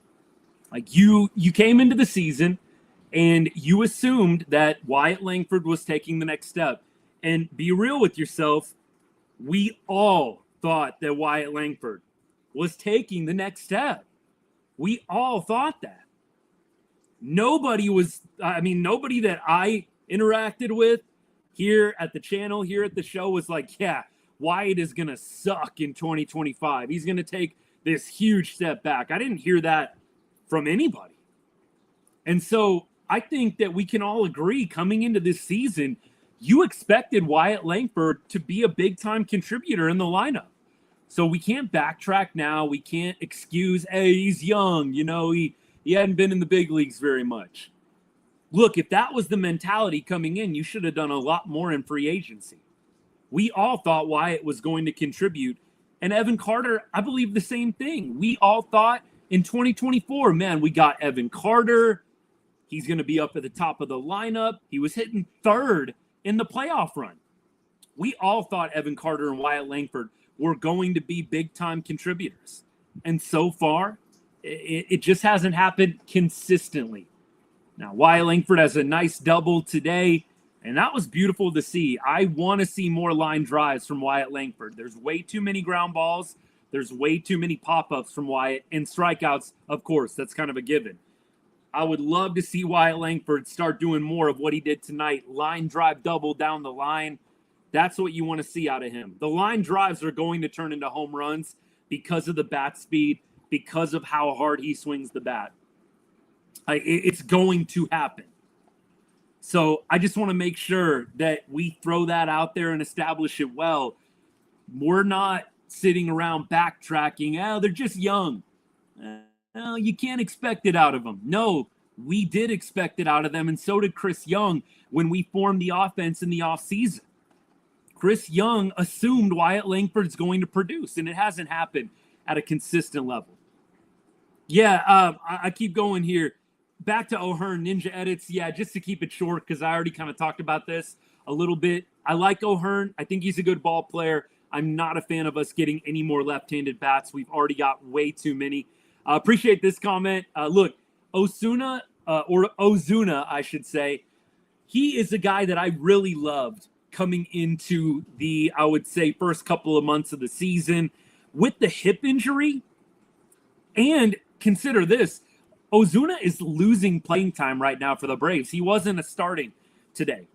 Like you came into the season and you assumed that Wyatt Langford was taking the next step. And be real with yourself, we all thought that Wyatt Langford was taking the next step. We all thought that. nobody that I interacted with here at the channel, here at the show was like, yeah, Wyatt is going to suck in 2025. He's going to take this huge step back. I didn't hear that from anybody. And so I think that we can all agree coming into this season, you expected Wyatt Langford to be a big-time contributor in the lineup. So we can't backtrack now. We can't excuse, hey, he's young. You know, he hadn't been in the big leagues very much. Look, if that was the mentality coming in, you should have done a lot more in free agency. We all thought Wyatt was going to contribute. And Evan Carter, I believe the same thing. We all thought in 2024, man, we got Evan Carter. He's going to be up at the top of the lineup. He was hitting third in the playoff run. We all thought Evan Carter and Wyatt Langford were going to be big-time contributors. And so far, it just hasn't happened consistently. Now, Wyatt Langford has a nice double today, and that was beautiful to see. I want to see more line drives from Wyatt Langford. There's way too many ground balls. There's way too many pop-ups from Wyatt, and strikeouts, of course, that's kind of a given. I would love to see Wyatt Langford start doing more of what he did tonight. Line drive double down the line. That's what you want to see out of him. The line drives are going to turn into home runs because of the bat speed, because of how hard he swings the bat. It's going to happen. So I just want to make sure that we throw that out there and establish it well. We're not sitting around backtracking. Oh, they're just young. No, you can't expect it out of them. No, we did expect it out of them, and so did Chris Young when we formed the offense in the offseason. Chris Young assumed Wyatt Langford's going to produce, and it hasn't happened at a consistent level. Yeah, I keep going here. Back to O'Hearn Ninja Edits. Yeah, just to keep it short, because I already kind of talked about this a little bit. I like O'Hearn. I think he's a good ball player. I'm not a fan of us getting any more left-handed bats. We've already got way too many. Appreciate this comment. Look, Ozuna, I should say, he is a guy that I really loved coming into the, I would say, first couple of months of the season with the hip injury. And consider this, Ozuna is losing playing time right now for the Braves. He wasn't starting today.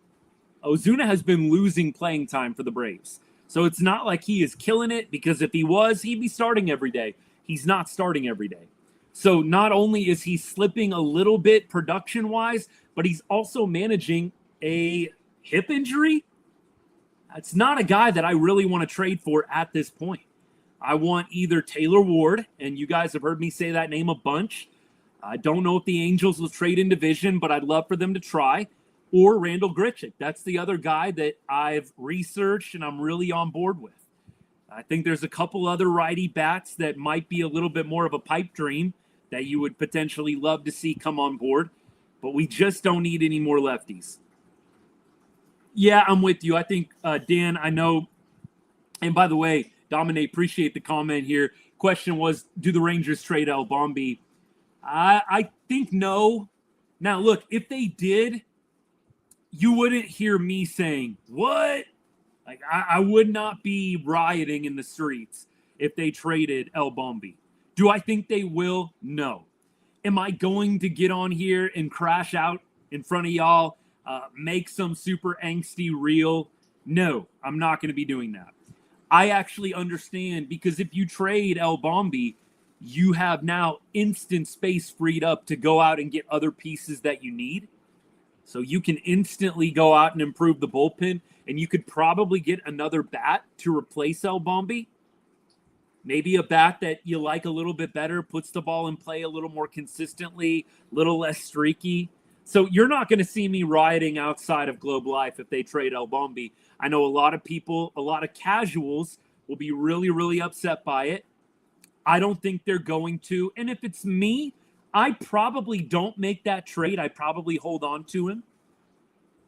Ozuna has been losing playing time for the Braves. So it's not like he is killing it, because if he was, he'd be starting every day. He's not starting every day. So not only is he slipping a little bit production-wise, but he's also managing a hip injury. It's not a guy that I really want to trade for at this point. I want either Taylor Ward, and you guys have heard me say that name a bunch. I don't know if the Angels will trade in division, but I'd love for them to try. Or Randall Grichuk. That's the other guy that I've researched and I'm really on board with. I think there's a couple other righty bats that might be a little bit more of a pipe dream that you would potentially love to see come on board, but we just don't need any more lefties. Yeah, I'm with you. I think, Dan, I know, and by the way, Dominic, appreciate the comment here. Question was, do the Rangers trade Eovaldi? I think no. Now, look, if they did, you wouldn't hear me saying, what? Like, I would not be rioting in the streets if they traded Eovaldi. Do I think they will? No. Am I going to get on here and crash out in front of y'all, make some super angsty reel? No, I'm not going to be doing that. I actually understand, because if you trade Eovaldi, you have now instant space freed up to go out and get other pieces that you need. So you can instantly go out and improve the bullpen, and you could probably get another bat to replace Eovaldi. Maybe a bat that you like a little bit better, puts the ball in play a little more consistently, a little less streaky. So you're not going to see me rioting outside of Globe Life if they trade Eovaldi. I know a lot of people, a lot of casuals will be really, really upset by it. I don't think they're going to. And if it's me, I probably don't make that trade. I probably hold on to him.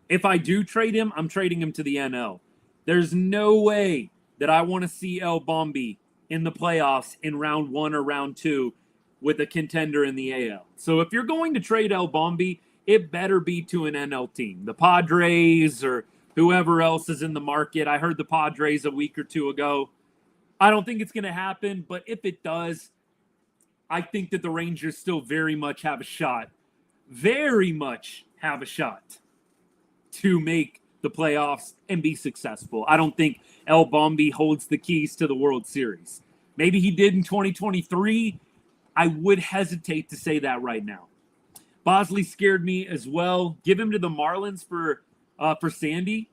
If I do trade him, I'm trading him to the NL. There's no way that I want to see Eovaldi in the playoffs in round 1 or round 2 with a contender in the AL. So if you're going to trade Eovaldi, it better be to an NL team. The Padres or whoever else is in the market. I heard the Padres a week or two ago. I don't think it's going to happen, but if it does, I think that the Rangers still very much have a shot very much have a shot to make the playoffs and be successful. I don't think Eovaldi holds the keys to the World Series. Maybe he did in 2023. I would hesitate to say that right now. Bosley scared me as well. Give him to the Marlins for Sandy.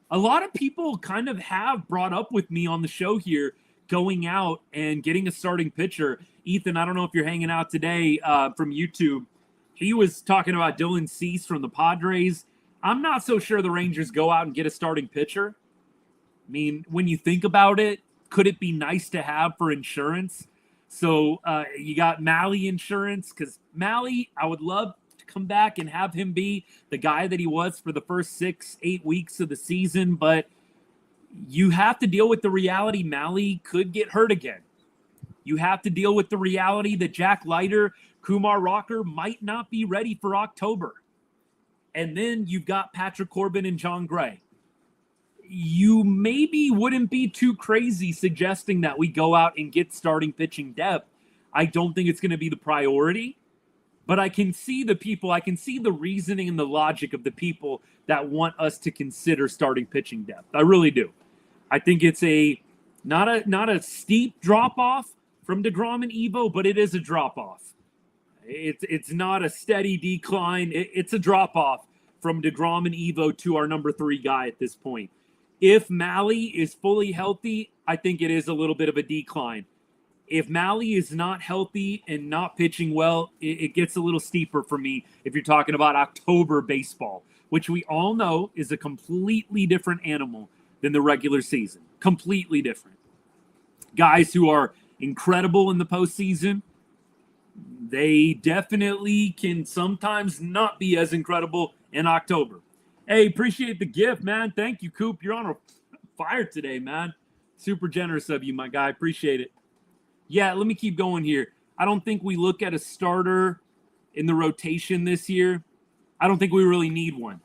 A lot of people kind of have brought up with me on the show here going out and getting a starting pitcher. Ethan, I don't know if you're hanging out today from YouTube. He was talking about Dylan Cease from the Padres. I'm not so sure the Rangers go out and get a starting pitcher. I mean, when you think about it, could it be nice to have for insurance? So you got Malley insurance, because Malley, I would love to come back and have him be the guy that he was for the first 6-8 weeks of the season, but you have to deal with the reality Malley could get hurt again. You have to deal with the reality that Jack Leiter, Kumar Rocker might not be ready for October. And then you've got Patrick Corbin and John Gray. You maybe wouldn't be too crazy suggesting that we go out and get starting pitching depth. I don't think it's going to be the priority, but I can see the people, I can see the reasoning and the logic of the people that want us to consider starting pitching depth. I really do. I think it's not a steep drop-off from DeGrom and Evo, but it is a drop-off. It's not a steady decline. It's a drop-off from DeGrom and Evo to our number 3 guy at this point. If Malley is fully healthy, I think it is a little bit of a decline. If Malley is not healthy and not pitching well, it gets a little steeper for me if you're talking about October baseball, which we all know is a completely different animal than the regular season. Completely different. Guys who are incredible in the postseason, they definitely can sometimes not be as incredible in October. Hey, appreciate the gift, man. Thank you, Coop. You're on a fire today, man. Super generous of you, my guy. Appreciate it. Yeah, let me keep going here. I don't think we look at a starter in the rotation this year. I don't think we really need one.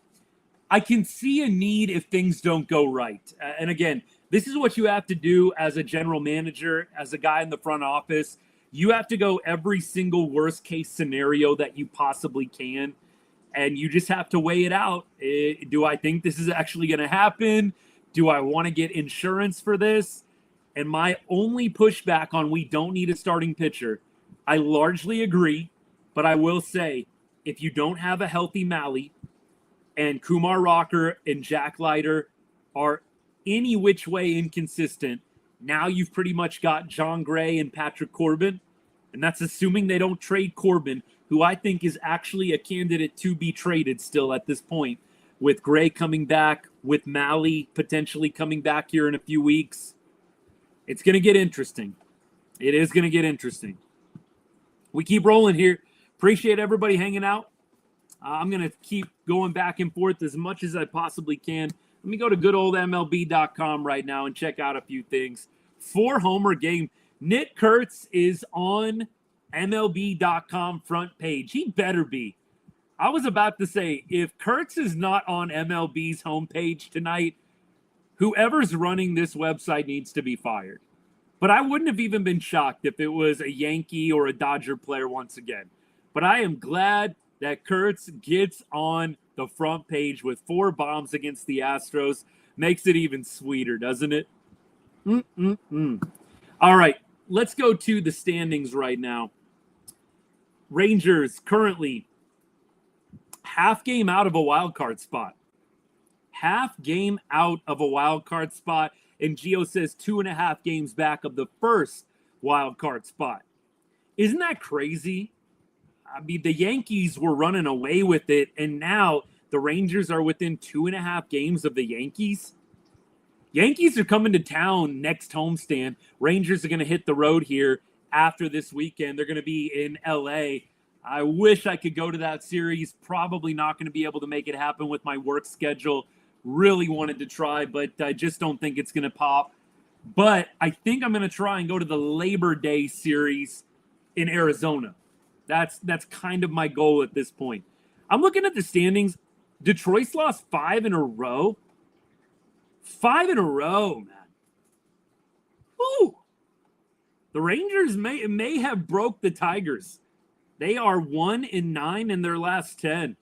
I can see a need if things don't go right. And again, this is what you have to do as a general manager, as a guy in the front office. You have to go every single worst case scenario that you possibly can. And you just have to weigh it out. Do I think this is actually going to happen? Do I want to get insurance for this? And my only pushback on we don't need a starting pitcher, I largely agree. But I will say, if you don't have a healthy Malley and Kumar Rocker and Jack Leiter are any which way inconsistent, now you've pretty much got John Gray and Patrick Corbin. And that's assuming they don't trade Corbin, who I think is actually a candidate to be traded still at this point, with Gray coming back, with Malley potentially coming back here in a few weeks. It's going to get interesting. It is going to get interesting. We keep rolling here. Appreciate everybody hanging out. I'm going to keep going back and forth as much as I possibly can. Let me go to goodoldmlb.com right now and check out a few things. 4-homer game. Nick Kurtz is on MLB.com front page. He better be. I was about to say, if Kurtz is not on MLB's homepage tonight, whoever's running this website needs to be fired. But I wouldn't have even been shocked if it was a Yankee or a Dodger player once again. But I am glad that Kurtz gets on the front page with 4 bombs against the Astros. Makes it even sweeter, doesn't it? All right, let's go to the standings right now. Rangers currently half game out of a wild card spot. Half game out of a wild card spot. And Gio says 2.5 games back of the first wild card spot. Isn't that crazy? I mean, the Yankees were running away with it, and now the Rangers are within 2.5 games of the Yankees. Yankees are coming to town next homestand. Rangers are going to hit the road here after this weekend. They're going to be in LA. I wish I could go to that series. Probably not going to be able to make it happen with my work schedule. Really wanted to try, but I just don't think it's going to pop. But I think I'm going to try and go to the Labor Day series in Arizona. That's kind of my goal at this point. I'm looking at the standings. Detroit's lost 5 in a row. 5 in a row, man. Ooh. The Rangers may have broke the Tigers. They are 1-9 in their last 10.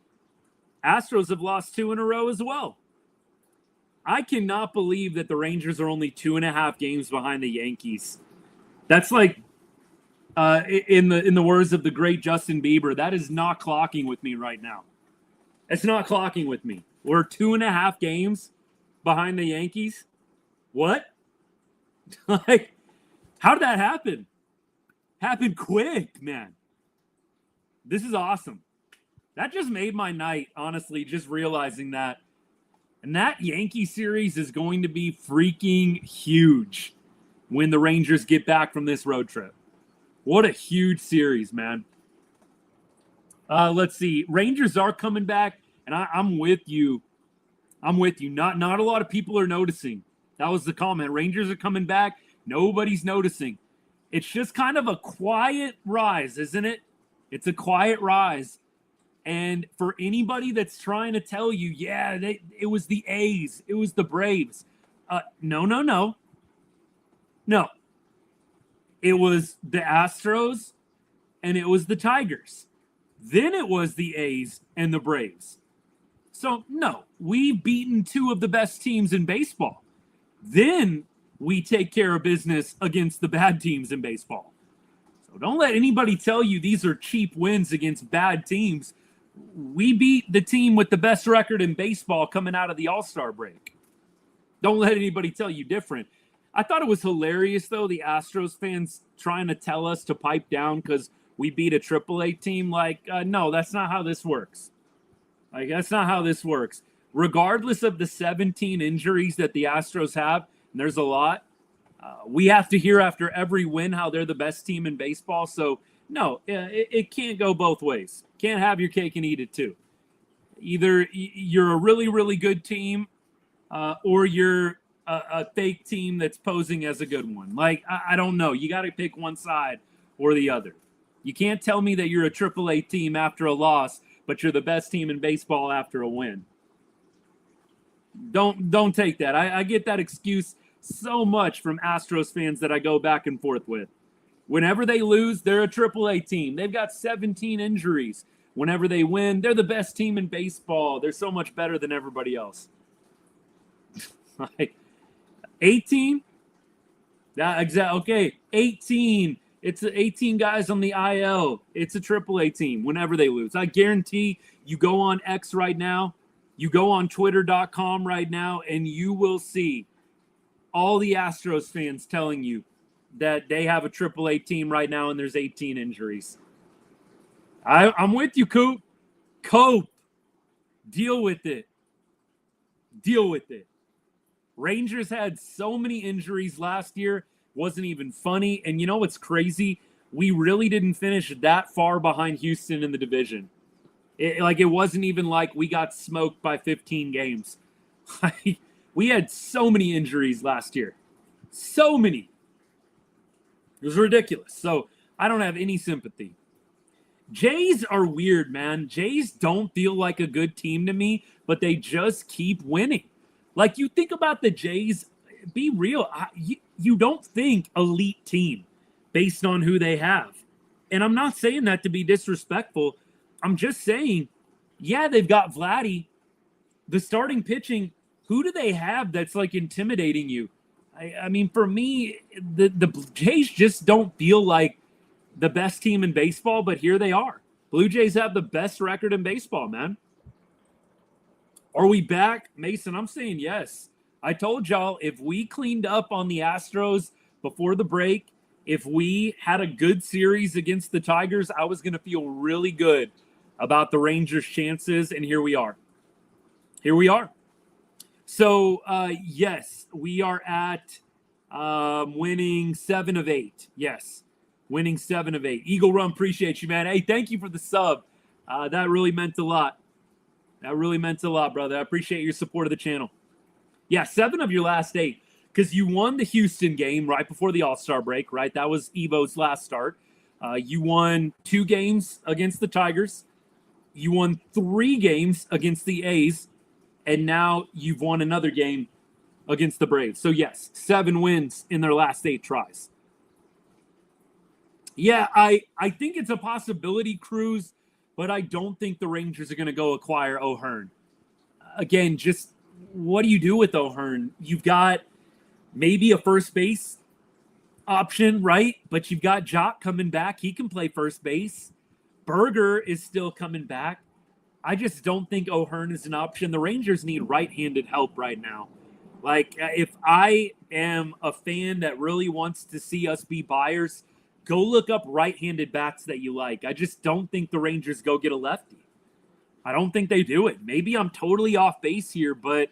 Astros have lost 2 in a row as well. I cannot believe that the Rangers are only 2.5 games behind the Yankees. That's like, in the words of the great Justin Bieber, that is not clocking with me right now. It's not clocking with me. We're 2.5 games behind the Yankees. What? Like, how did that happen? Happened quick, man. This is awesome. That just made my night, honestly, just realizing that. And that Yankee series is going to be freaking huge when the Rangers get back from this road trip. What a huge series, man. Let's see. Rangers are coming back, and I'm with you. I'm with you. Not a lot of people are noticing. That was the comment. Rangers are coming back. Nobody's noticing. It's just kind of a quiet rise, isn't it? It's a quiet rise. And for anybody that's trying to tell you, yeah, it was the A's, it was the Braves. No. No. It was the Astros and it was the Tigers. Then it was the A's and the Braves. So, no, we've beaten 2 of the best teams in baseball. Then we take care of business against the bad teams in baseball. So don't let anybody tell you these are cheap wins against bad teams. We beat the team with the best record in baseball coming out of the All-Star break. Don't let anybody tell you different. I thought it was hilarious, though, the Astros fans trying to tell us to pipe down because we beat a AAA team. Like, no, that's not how this works. Like, that's not how this works. Regardless of the 17 injuries that the Astros have, and there's a lot, we have to hear after every win how they're the best team in baseball. So, no, it can't go both ways. Can't have your cake and eat it, too. Either you're a really, really good team or you're a fake team that's posing as a good one. Like, I don't know. You got to pick one side or the other. You can't tell me that you're a AAA team after a loss, but you're the best team in baseball after a win. Don't take that. I get that excuse so much from Astros fans that I go back and forth with. Whenever they lose, they're a AAA team. They've got 17 injuries. Whenever they win, they're the best team in baseball. They're so much better than everybody else. Like 18? Okay, 18. It's 18 guys on the IL. It's a AAA team whenever they lose. I guarantee you go on X right now, you go on Twitter.com right now, and you will see all the Astros fans telling you that they have a AAA team right now and there's 18 injuries. I'm with you, Coop. Cope. Deal with it. Deal with it. Rangers had so many injuries last year. Wasn't even funny. And you know what's crazy? We really didn't finish that far behind Houston in the division. It wasn't even like we got smoked by 15 games. We had so many injuries last year. So many. It was ridiculous. So I don't have any sympathy. Jays are weird, man. Jays don't feel like a good team to me, but they just keep winning. Like, you think about the Jays, be real. You don't think elite team based on who they have. And I'm not saying that to be disrespectful. I'm just saying, yeah, they've got Vladdy. The starting pitching, who do they have that's, like, intimidating you? I mean, for me, the Jays just don't feel like the best team in baseball, but here they are. Blue Jays have the best record in baseball, man. Are we back? Mason, I'm saying yes. I told y'all, if we cleaned up on the Astros before the break, if we had a good series against the Tigers, I was going to feel really good about the Rangers' chances, and here we are. Here we are. So, yes, we are at winning 7 of 8. Yes, winning 7 of 8. Eagle Run, appreciate you, man. Hey, thank you for the sub. That really meant a lot. That really meant a lot, brother. I appreciate your support of the channel. Yeah, 7 of your last 8. Because you won the Houston game right before the All-Star break, right? That was Evo's last start. You won 2 games against the Tigers. You won 3 games against the A's. And now you've won another game against the Braves. So, yes, 7 wins in their last 8 tries. Yeah, I think it's a possibility, Cruz, but I don't think the Rangers are going to go acquire O'Hearn. Again, just what do you do with O'Hearn? You've got maybe a first base option, right? But you've got Jock coming back. He can play first base. Berger is still coming back. I just don't think O'Hearn is an option. The Rangers need right-handed help right now. Like, if I am a fan that really wants to see us be buyers, go look up right-handed bats that you like. I just don't think the Rangers go get a lefty. I don't think they do it. Maybe I'm totally off base here, but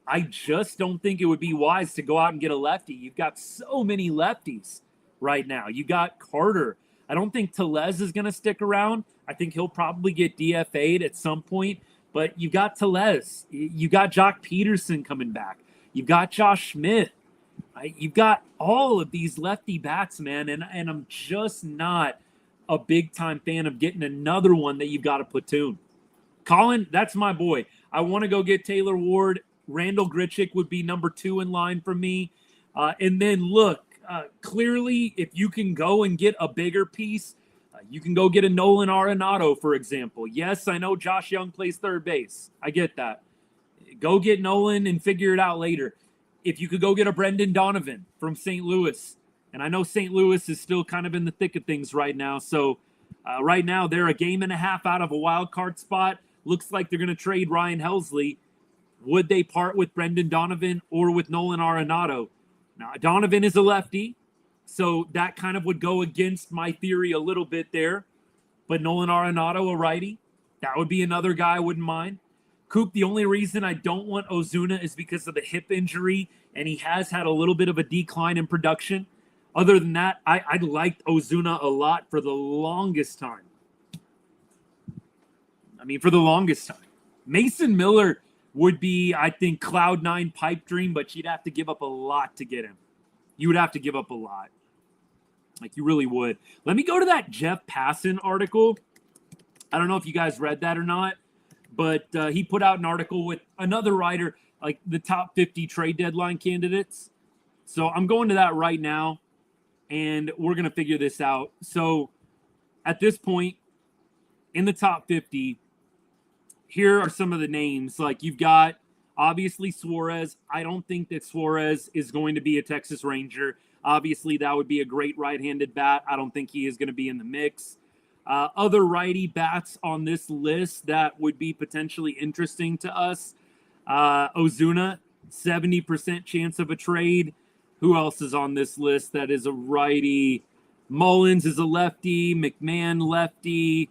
I just don't think it would be wise to go out and get a lefty. You've got so many lefties right now. You got Carter. I don't think Tellez is going to stick around. I think he'll probably get DFA'd at some point. But you got Tellez. You got Jock Peterson coming back. You've got Josh Smith. You've got all of these lefty bats, man. And I'm just not a big-time fan of getting another one that you've got to platoon. Colin, that's my boy. I want to go get Taylor Ward. Randall Grichuk would be number 2 in line for me. And then look, clearly, if you can go and get a bigger piece, you can go get a Nolan Arenado, for example. Yes, I know Josh Young plays third base. I get that. Go get Nolan and figure it out later. If you could go get a Brendan Donovan from St. Louis, and I know St. Louis is still kind of in the thick of things right now. So right now they're a game and a half out of a wild card spot. Looks like they're going to trade Ryan Helsley. Would they part with Brendan Donovan or with Nolan Arenado? Now, Donovan is a lefty, so that kind of would go against my theory a little bit there. But Nolan Arenado, a righty, that would be another guy I wouldn't mind. Coop, the only reason I don't want Ozuna is because of the hip injury, and he has had a little bit of a decline in production. Other than that, I liked Ozuna a lot for the longest time. For the longest time. Mason Miller would be, I think, Cloud9 pipe dream, but you'd have to give up a lot to get him. You would have to give up a lot. Like, you really would. Let me go to that Jeff Passan article. I don't know if you guys read that or not, but he put out an article with another writer, like the top 50 trade deadline candidates. So I'm going to that right now, and we're going to figure this out. So at this point, in the top 50, here are some of the names. Like, you've got, obviously, Suarez. I don't think that Suarez is going to be a Texas Ranger. Obviously, that would be a great right-handed bat. I don't think he is going to be in the mix. Other righty bats on this list that would be potentially interesting to us. Ozuna, 70% chance of a trade. Who else is on this list that is a righty? Mullins is a lefty. McMahon, lefty.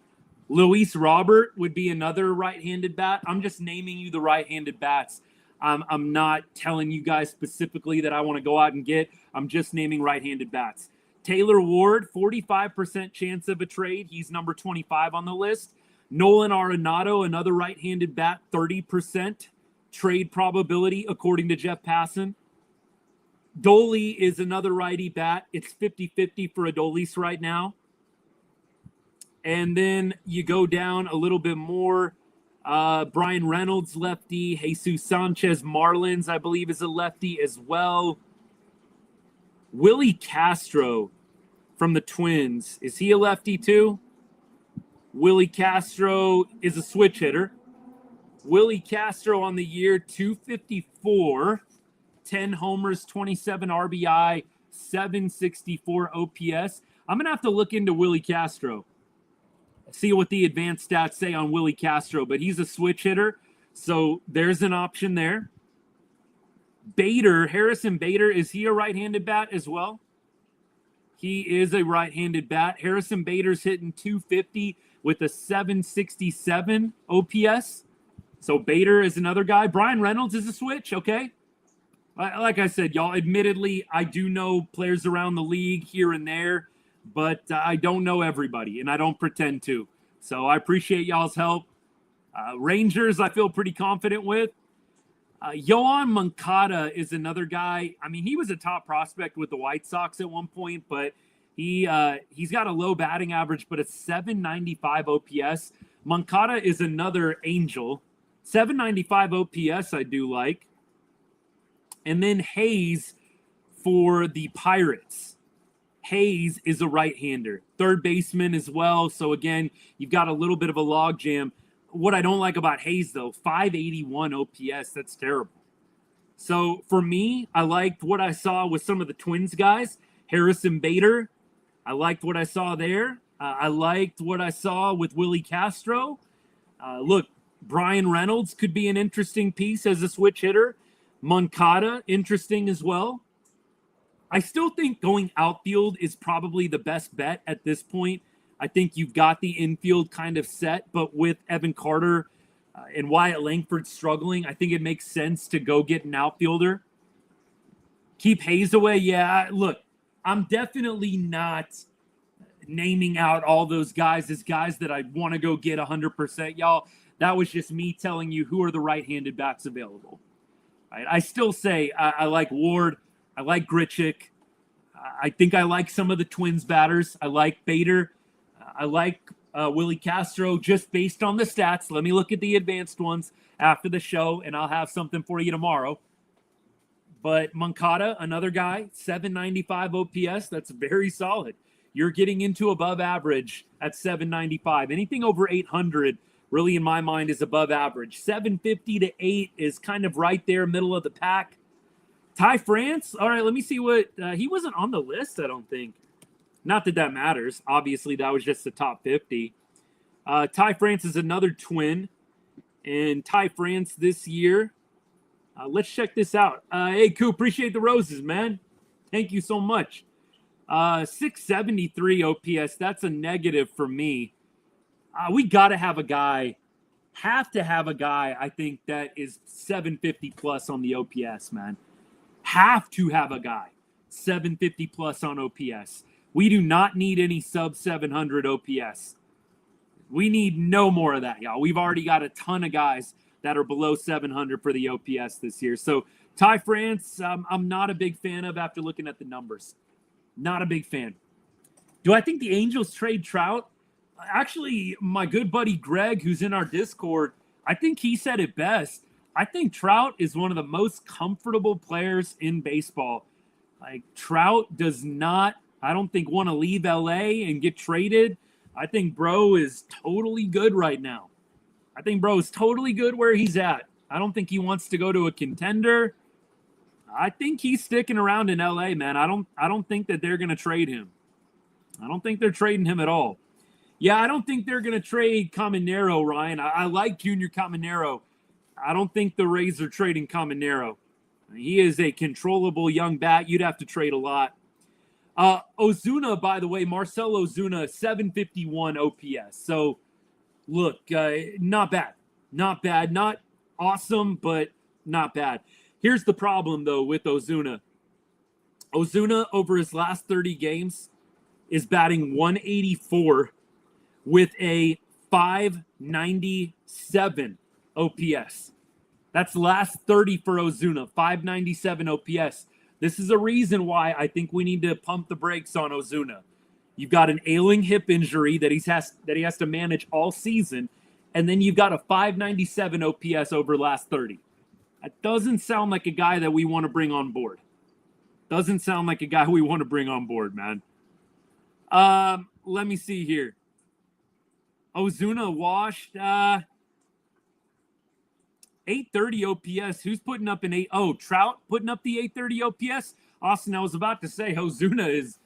Luis Robert would be another right-handed bat. I'm just naming you the right-handed bats. I'm not telling you guys specifically that I want to go out and get. I'm just naming right-handed bats. Taylor Ward, 45% chance of a trade. He's number 25 on the list. Nolan Arenado, another right-handed bat, 30% trade probability, according to Jeff Passan. Doley is another righty bat. It's 50-50 for Adolis right now. And then you go down a little bit more. Brian Reynolds, lefty. Jesus Sanchez Marlins, I believe, is a lefty as well. Willie Castro from the Twins. Is he a lefty too? Willie Castro is a switch hitter. Willie Castro on the year, 254. 10 homers, 27 RBI, 764 OPS. I'm going to have to look into Willie Castro. See what the advanced stats say on Willie Castro, but he's a switch hitter, so there's an option there. Bader, Harrison Bader, is he a right-handed bat as well? He is a right-handed bat. Harrison Bader's hitting 250 with a 767 OPS. So Bader is another guy. Brian Reynolds is a switch, okay? Like I said, y'all, admittedly, I do know players around the league here and there, but I don't know everybody, and I don't pretend to. So I appreciate y'all's help. Rangers, I feel pretty confident with. Yoan Moncada is another guy. He was a top prospect with the White Sox at one point, but he's got a low batting average, but a 795 OPS. Moncada is another angel. 795 OPS I do like. And then Hayes for the Pirates. Hayes is a right-hander, third baseman as well. So again, you've got a little bit of a logjam. What I don't like about Hayes, though, 581 OPS, that's terrible. So for me, I liked what I saw with some of the Twins guys, Harrison Bader. I liked what I saw there. I liked what I saw with Willie Castro. Look, Brian Reynolds could be an interesting piece as a switch hitter. Moncada, interesting as well. I still think going outfield is probably the best bet at this point. I think you've got the infield kind of set, but with Evan Carter and Wyatt Langford struggling, I think it makes sense to go get an outfielder. Keep Hayes away. Yeah, look, I'm definitely not naming out all those guys as guys that I want to go get 100%. Y'all, that was just me telling you who are the right-handed bats available. Right? I still say I like Ward. I like Grichuk. I think I like some of the Twins batters. I like Bader. I like Willie Castro just based on the stats. Let me look at the advanced ones after the show, and I'll have something for you tomorrow. But Moncada, another guy, 795 OPS. That's very solid. You're getting into above average at 795. Anything over 800, really in my mind, is above average. 750 to 8 is kind of right there, middle of the pack. Ty France, all right, let me see what he wasn't on the list, I don't think. Not that that matters. Obviously, that was just the top 50. Ty France is another Twin. And Ty France this year, let's check this out. Hey, Coop, appreciate the roses, man. Thank you so much. 673 OPS, that's a negative for me. We got to have a guy, I think, that is 750 plus on the OPS, man. Have to have a guy 750 plus on OPS. We do not need any sub 700 OPS. We need no more of that, y'all. We've already got a ton of guys that are below 700 for the OPS this year. So Ty France, I'm not a big fan of after looking at the numbers. Not a big fan. Do I think the Angels trade Trout? Actually, my good buddy Greg, who's in our Discord, I think he said it best. I think Trout is one of the most comfortable players in baseball. Like, Trout does not, I don't think, want to leave LA and get traded. I think bro is totally good right now. I think bro is totally good where he's at. I don't think he wants to go to a contender. I think he's sticking around in LA, man. I don't think that they're going to trade him. I don't think they're trading him at all. Yeah, I don't think they're going to trade Caminero, Ryan. I like Junior Caminero. I don't think the Rays are trading Caminero. He is a controllable young bat. You'd have to trade a lot. Ozuna, by the way, Marcell Ozuna, 751 OPS. So, look, not bad. Not bad. Not awesome, but not bad. Here's the problem, though, with Ozuna. Ozuna, over his last 30 games, is batting 184 with a 597 OPS. That's the last 30 for Ozuna, 597 OPS. This is a reason why I think we need to pump the brakes on Ozuna. You've got an ailing hip injury that he has to manage all season, and then you've got a 597 OPS over last 30. That doesn't sound like a guy that we want to bring on board. Doesn't sound like a guy we want to bring on board, man. Let me see here. Ozuna washed 830 OPS. Who's putting up an 8? Oh, Trout putting up the 830 OPS. Austin, I was about to say Ozuna is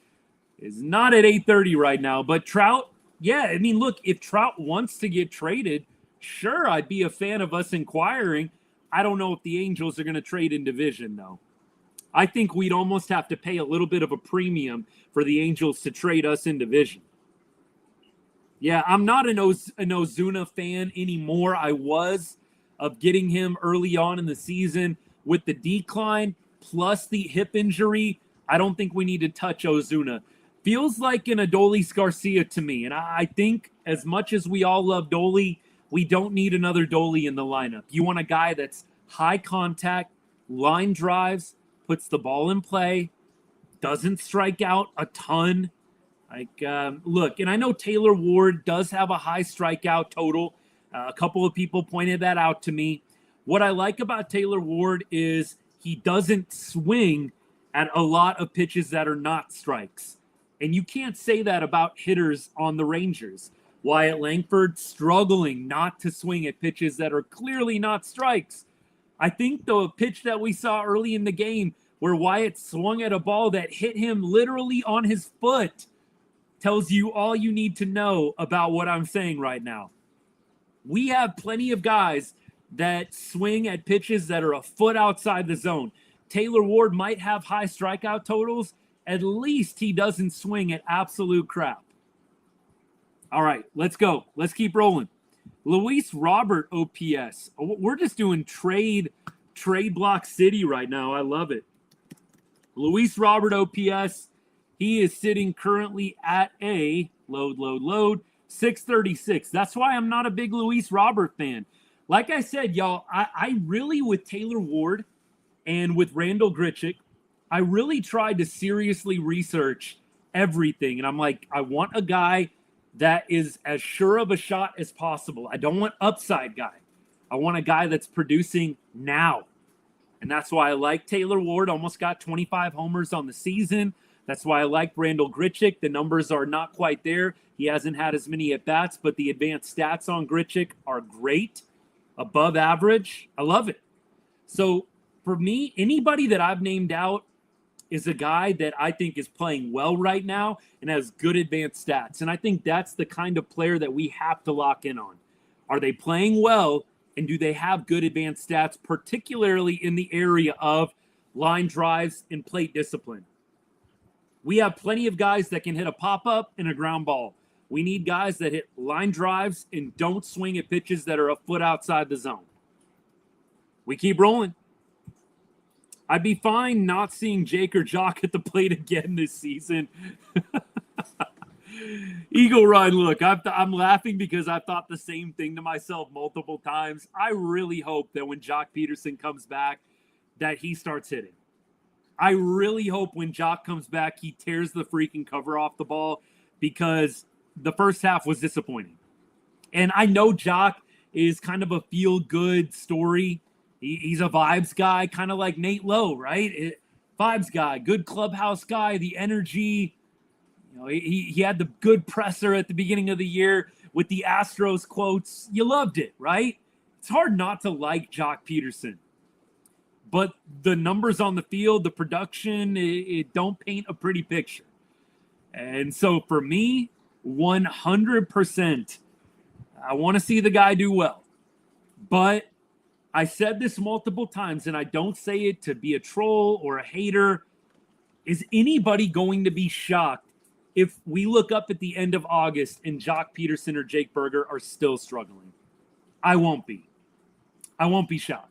not at 830 right now, but Trout, yeah, I mean, look, if Trout wants to get traded, sure, I'd be a fan of us inquiring. I don't know if the Angels are going to trade in division, though. I think we'd almost have to pay a little bit of a premium for the Angels to trade us in division. Yeah, I'm not an Ozuna fan anymore. I was, of getting him early on in the season. With the decline plus the hip injury, I don't think we need to touch Ozuna. Feels like an Adolis Garcia to me. And I think as much as we all love Dolly, we don't need another Dolly in the lineup. You want a guy that's high contact, line drives, puts the ball in play, doesn't strike out a ton. Look, and I know Taylor Ward does have a high strikeout total. A couple of people pointed that out to me. What I like about Taylor Ward is he doesn't swing at a lot of pitches that are not strikes. And you can't say that about hitters on the Rangers. Wyatt Langford struggling not to swing at pitches that are clearly not strikes. I think the pitch that we saw early in the game where Wyatt swung at a ball that hit him literally on his foot tells you all you need to know about what I'm saying right now. We have plenty of guys that swing at pitches that are a foot outside the zone. Taylor Ward might have high strikeout totals. At least he doesn't swing at absolute crap. All right, let's go. Let's keep rolling. Luis Robert OPS. We're just doing trade block city right now. I love it. Luis Robert OPS. He is sitting currently at a load 636. That's why I'm not a big Luis Robert fan. Like I said, y'all, I really, with Taylor Ward and with Randall Grichuk, I really tried to seriously research everything. And I'm like, I want a guy that is as sure of a shot as possible. I don't want upside guy. I want a guy that's producing now. And that's why I like Taylor Ward. Almost got 25 homers on the season. That's why I like Randall Grichuk. The numbers are not quite there. He hasn't had as many at-bats, but the advanced stats on Grichuk are great, above average. I love it. So for me, anybody that I've named out is a guy that I think is playing well right now and has good advanced stats. And I think that's the kind of player that we have to lock in on. Are they playing well, and do they have good advanced stats, particularly in the area of line drives and plate discipline? We have plenty of guys that can hit a pop-up and a ground ball. We need guys that hit line drives and don't swing at pitches that are a foot outside the zone. We keep rolling. I'd be fine not seeing Jake or Jock at the plate again this season. Eagle Run, look, I'm laughing because I've thought the same thing to myself multiple times. I really hope that when Jock Peterson comes back, that he starts hitting. I really hope when Jock comes back, he tears the freaking cover off the ball, because the first half was disappointing. And I know Jock is kind of a feel-good story. He's a vibes guy, kind of like Nate Lowe, right? Vibes guy, good clubhouse guy, the energy. You know, he had the good presser at the beginning of the year with the Astros quotes. You loved it, right? It's hard not to like Jock Peterson. But the numbers on the field, the production, it don't paint a pretty picture. And so for me, 100%, I want to see the guy do well. But I said this multiple times, and I don't say it to be a troll or a hater. Is anybody going to be shocked if we look up at the end of August and Jock Peterson or Jake Berger are still struggling? I won't be. I won't be shocked.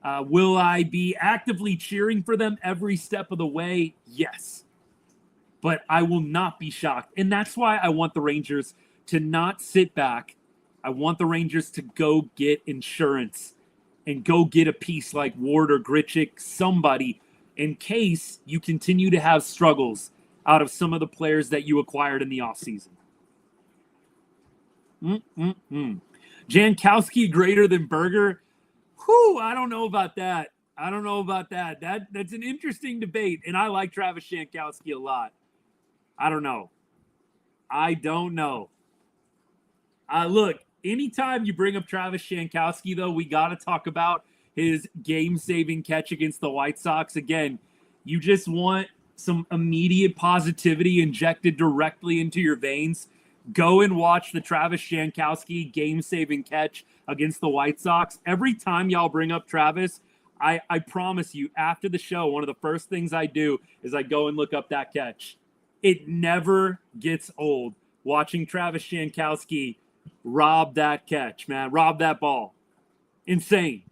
Will I be actively cheering for them every step of the way? Yes. But I will not be shocked. And that's why I want the Rangers to not sit back. I want the Rangers to go get insurance and go get a piece like Ward or Grichuk, somebody, in case you continue to have struggles out of some of the players that you acquired in the offseason. Jankowski greater than Berger? Whew, I don't know about that. That's an interesting debate, and I like Travis Jankowski a lot. I don't know. Look, anytime you bring up Travis Jankowski, though, we got to talk about his game-saving catch against the White Sox. Again, you just want some immediate positivity injected directly into your veins. Go and watch the Travis Jankowski game-saving catch against the White Sox. Every time y'all bring up Travis, I promise you, after the show, one of the first things I do is I go and look up that catch. It never gets old watching Travis Jankowski rob that catch, man. Rob that ball. Insane.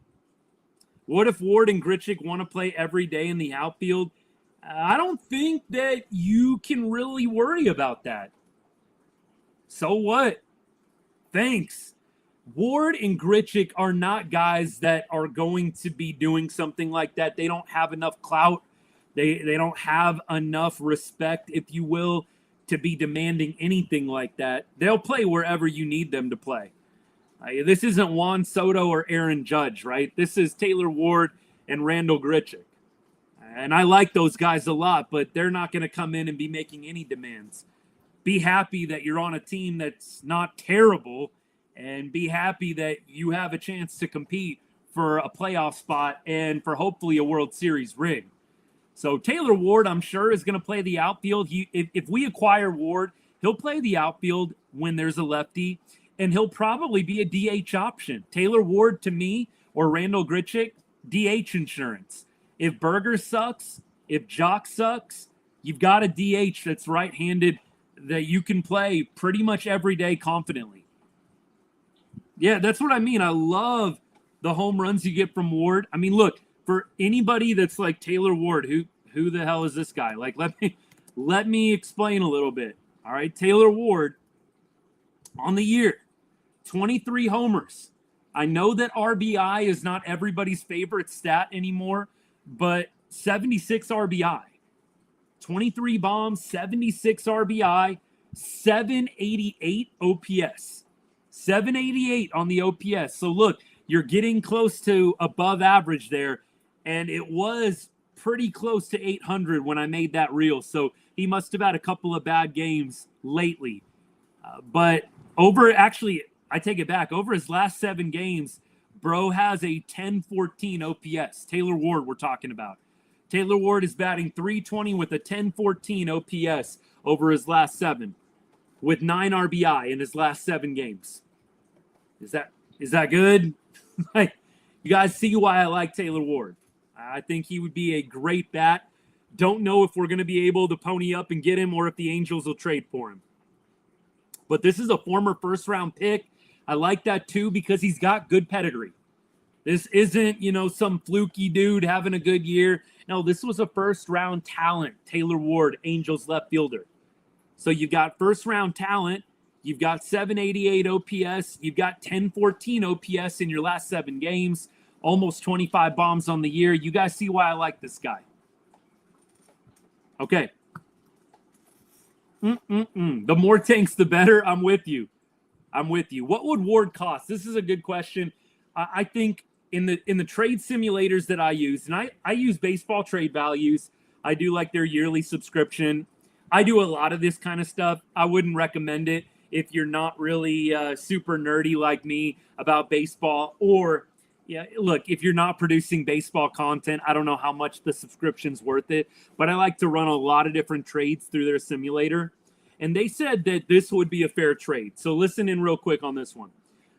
What if Ward and Grichuk want to play every day in the outfield? I don't think that you can really worry about that. So what? Thanks. Ward and Grichuk are not guys that are going to be doing something like that. They don't have enough clout. They don't have enough respect, if you will, to be demanding anything like that. They'll play wherever you need them to play. This isn't Juan Soto or Aaron Judge, right? This is Taylor Ward and Randall Grichuk. And I like those guys a lot, but they're not going to come in and be making any demands. Be happy that you're on a team that's not terrible, and be happy that you have a chance to compete for a playoff spot and for hopefully a World Series ring. So Taylor Ward, I'm sure, is going to play the outfield. If we acquire Ward, he'll play the outfield when there's a lefty, and he'll probably be a DH option. Taylor Ward, to me, or Randall Grichuk, DH insurance. If Berger sucks, if Jock sucks, you've got a DH that's right-handed that you can play pretty much every day confidently. Yeah, that's what I mean. I love the home runs you get from Ward. I mean, look, for anybody that's like Taylor Ward, who the hell is this guy? Like, let me explain a little bit. All right, Taylor Ward on the year, 23 homers. I know that RBI is not everybody's favorite stat anymore, but 76 RBI, 23 bombs, 76 RBI, 788 OPS, 788 on the OPS. So look, you're getting close to above average there, and it was pretty close to 800 when I made that reel. So he must have had a couple of bad games lately. But I take it back. Over his last 7 games, bro has a 1014 OPS. Taylor Ward we're talking about. Taylor Ward is batting .320 with a 1014 OPS over his last 7 with 9 RBI in his last 7 games. Is that good? Like, you guys see why I like Taylor Ward. I think he would be a great bat. Don't know if we're going to be able to pony up and get him or if the Angels will trade for him. But this is a former first-round pick. I like that, too, because he's got good pedigree. This isn't, some fluky dude having a good year. No, this was a first-round talent, Taylor Ward, Angels left fielder. So you've got first-round talent. You've got 788 OPS. You've got 1014 OPS in your last 7 games. Almost 25 bombs on the year. You guys see why I like this guy. Okay. The more tanks, the better. I'm with you. What would Ward cost? This is a good question. I think in the trade simulators that I use, and I use baseball trade values. I do like their yearly subscription. I do a lot of this kind of stuff. I wouldn't recommend it if you're not really super nerdy like me about baseball, or look, if you're not producing baseball content, I don't know how much the subscription's worth it, but I like to run a lot of different trades through their simulator. And they said that this would be a fair trade. So listen in real quick on this one.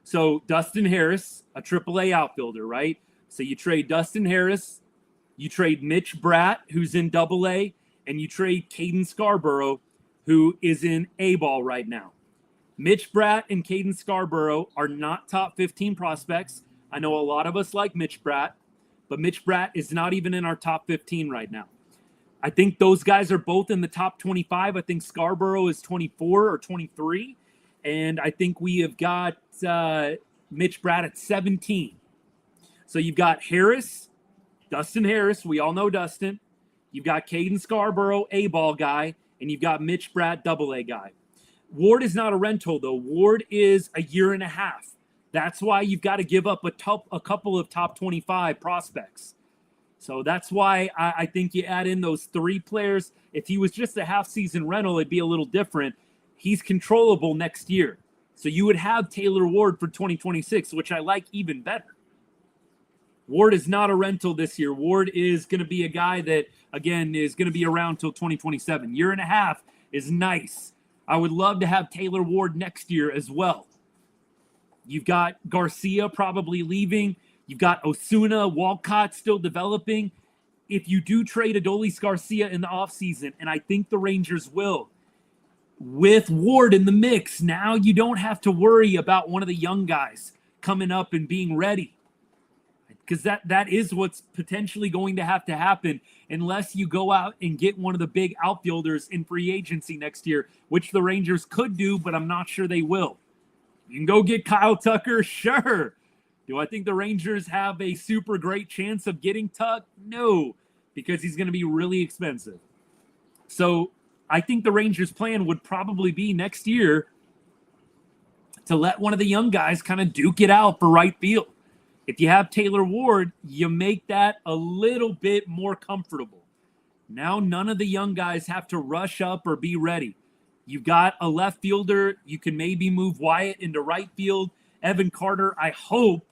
So Dustin Harris, a AAA outfielder, right? So you trade Dustin Harris, you trade Mitch Bratt, who's in AA, and you trade Caden Scarborough, who is in A-ball right now. Mitch Bratt and Caden Scarborough are not top 15 prospects. I know a lot of us like Mitch Bratt, but Mitch Bratt is not even in our top 15 right now. I think those guys are both in the top 25. I think Scarborough is 24 or 23. And I think we have got Mitch Bratt at 17. So you've got Harris, Dustin Harris. We all know Dustin. You've got Caden Scarborough, A-ball guy. And you've got Mitch Bratt, AA guy. Ward is not a rental, though. Ward is a year and a half. That's why you've got to give up a couple of top 25 prospects. So that's why I think you add in those 3 players. If he was just a half-season rental, it'd be a little different. He's controllable next year. So you would have Taylor Ward for 2026, which I like even better. Ward is not a rental this year. Ward is going to be a guy that, again, is going to be around till 2027. Year and a half is nice. I would love to have Taylor Ward next year as well. You've got Garcia probably leaving. You've got Osuna, Walcott still developing. If you do trade Adolis Garcia in the offseason, and I think the Rangers will, with Ward in the mix, now you don't have to worry about one of the young guys coming up and being ready. Because that is what's potentially going to happen unless you go out and get one of the big outfielders in free agency next year, which the Rangers could do, but I'm not sure they will. You can go get Kyle Tucker, sure. Do I think the Rangers have a super great chance of getting Tuck? No, because he's going to be really expensive. So I think the Rangers' plan would probably be next year to let one of the young guys kind of duke it out for right field. If you have Taylor Ward, you make that a little bit more comfortable. Now none of the young guys have to rush up or be ready. You've got a left fielder. You can maybe move Wyatt into right field. Evan Carter, I hope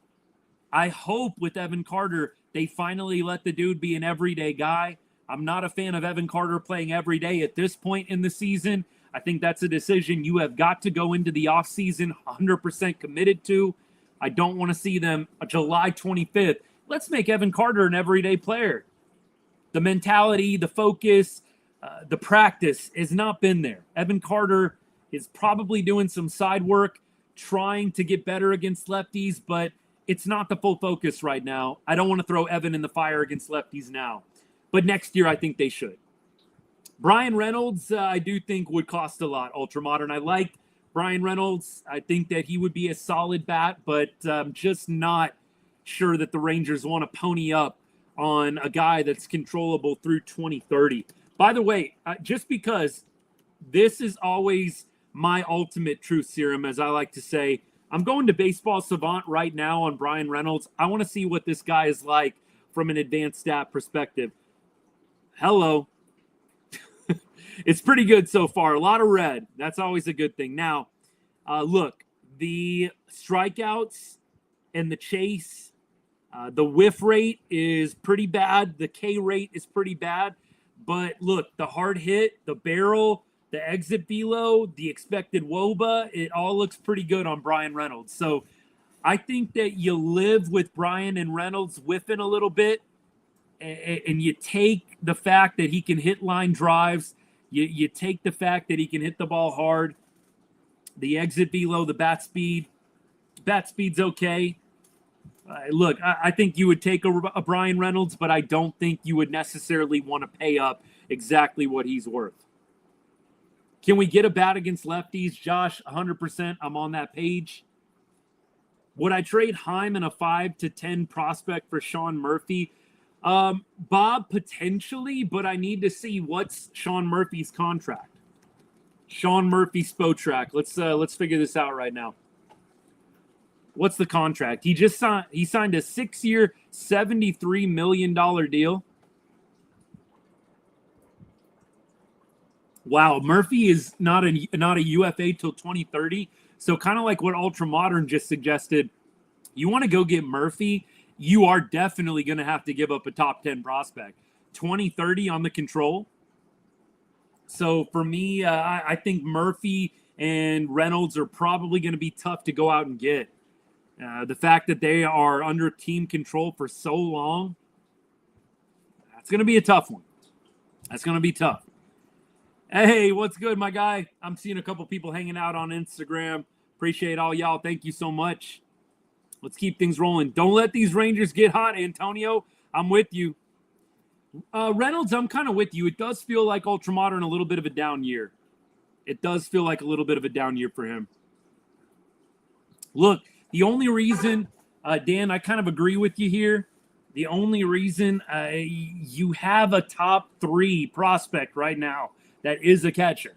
with Evan Carter, they finally let the dude be an everyday guy. I'm not a fan of Evan Carter playing every day at this point in the season. I think that's a decision you have got to go into the offseason 100% committed to. I don't want to see them July 25th. Let's make Evan Carter an everyday player. The mentality, the focus, the practice has not been there. Evan Carter is probably doing some side work, trying to get better against lefties, but it's not the full focus right now. I don't want to throw Evan in the fire against lefties now. But next year, I think they should. Brian Reynolds, I do think would cost a lot, Ultramodern. I like Brian Reynolds. I think that he would be a solid bat, but I'm just not sure that the Rangers want to pony up on a guy that's controllable through 2030. By the way, just because this is always my ultimate truth serum, as I like to say, I'm going to Baseball Savant right now on Brian Reynolds. I want to see what this guy is like from an advanced stat perspective. Hello. It's pretty good so far. A lot of red. That's always a good thing. Now, look, the strikeouts and the chase, the whiff rate is pretty bad. The K rate is pretty bad. But look, the hard hit, the barrel, the exit velo, the expected WOBA, it all looks pretty good on Brian Reynolds. So I think that you live with Brian and Reynolds whiffing a little bit, and you take the fact that he can hit line drives. You take the fact that he can hit the ball hard, the exit velo, the bat speed. Bat speed's okay. Look, I think you would take a Brian Reynolds, but I don't think you would necessarily want to pay up exactly what he's worth. Can we get a bat against lefties? Josh, 100%. I'm on that page. Would I trade Heim and a 5 to 10 prospect for Sean Murphy? Bob, potentially, but I need to see what's Sean Murphy's contract. Sean Murphy Spotrac. Let's figure this out right now. What's the contract? He signed a 6-year, $73 million deal. Wow, Murphy is not a UFA till 2030. So kind of like what Ultramodern just suggested, you want to go get Murphy, you are definitely going to have to give up a top 10 prospect. 2030 on the control. So for me, I think Murphy and Reynolds are probably going to be tough to go out and get. The fact that they are under team control for so long, that's going to be a tough one. That's going to be tough. Hey, what's good, my guy? I'm seeing a couple people hanging out on Instagram. Appreciate all y'all. Thank you so much. Let's keep things rolling. Don't let these Rangers get hot, Antonio. I'm with you. Reynolds, I'm kind of with you. It does feel like Ultramodern a little bit of a down year. It does feel like a little bit of a down year for him. Look, the only reason, Dan, I kind of agree with you here. The only reason you have a top 3 prospect right now that is a catcher,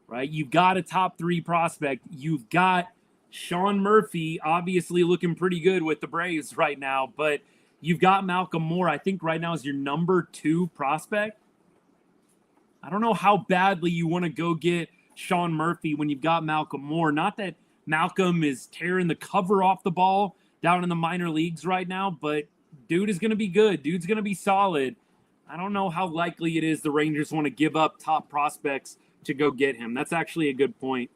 right? You've got a top 3 prospect. You've got Sean Murphy, obviously looking pretty good with the Braves right now, but you've got Malcolm Moore, I think right now is your number 2 prospect. I don't know how badly you want to go get Sean Murphy when you've got Malcolm Moore. Not that Malcolm is tearing the cover off the ball down in the minor leagues right now, but dude is going to be good. Dude's going to be solid. I don't know how likely it is the Rangers want to give up top prospects to go get him. That's actually a good point.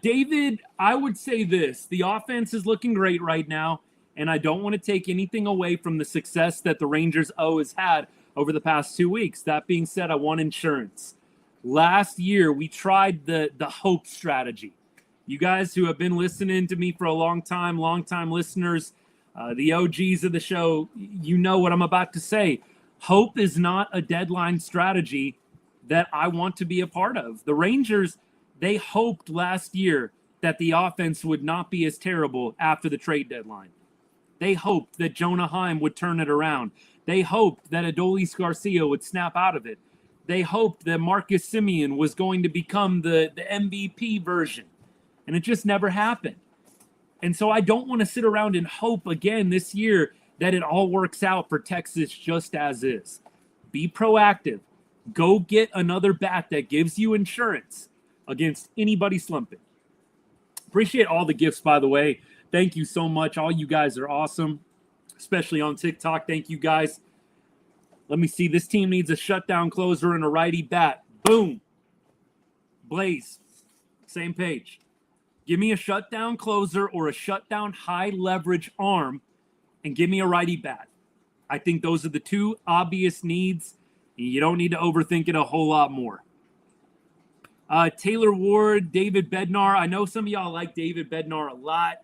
David, I would say this. The offense is looking great right now, and I don't want to take anything away from the success that the Rangers has had over the past 2 weeks. That being said, I want insurance. Last year, we tried the hope strategy. You guys who have been listening to me for a long time listeners, the OGs of the show, you know what I'm about to say. Hope is not a deadline strategy that I want to be a part of. The Rangers, they hoped last year that the offense would not be as terrible after the trade deadline. They hoped that Jonah Heim would turn it around. They hoped that Adolis Garcia would snap out of it. They hoped that Marcus Semien was going to become the MVP version. And it just never happened. And so I don't want to sit around and hope again this year that it all works out for Texas just as is. Be proactive. Go get another bat that gives you insurance against anybody slumping. Appreciate all the gifts, by the way. Thank you so much. All you guys are awesome, especially on TikTok. Thank you, guys. Let me see. This team needs a shutdown closer and a righty bat. Boom. Blaze. Same page. Give me a shutdown closer or a shutdown high leverage arm and give me a righty bat. I think those are the two obvious needs. You don't need to overthink it a whole lot more. Taylor Ward, David Bednar. I know some of y'all like David Bednar a lot.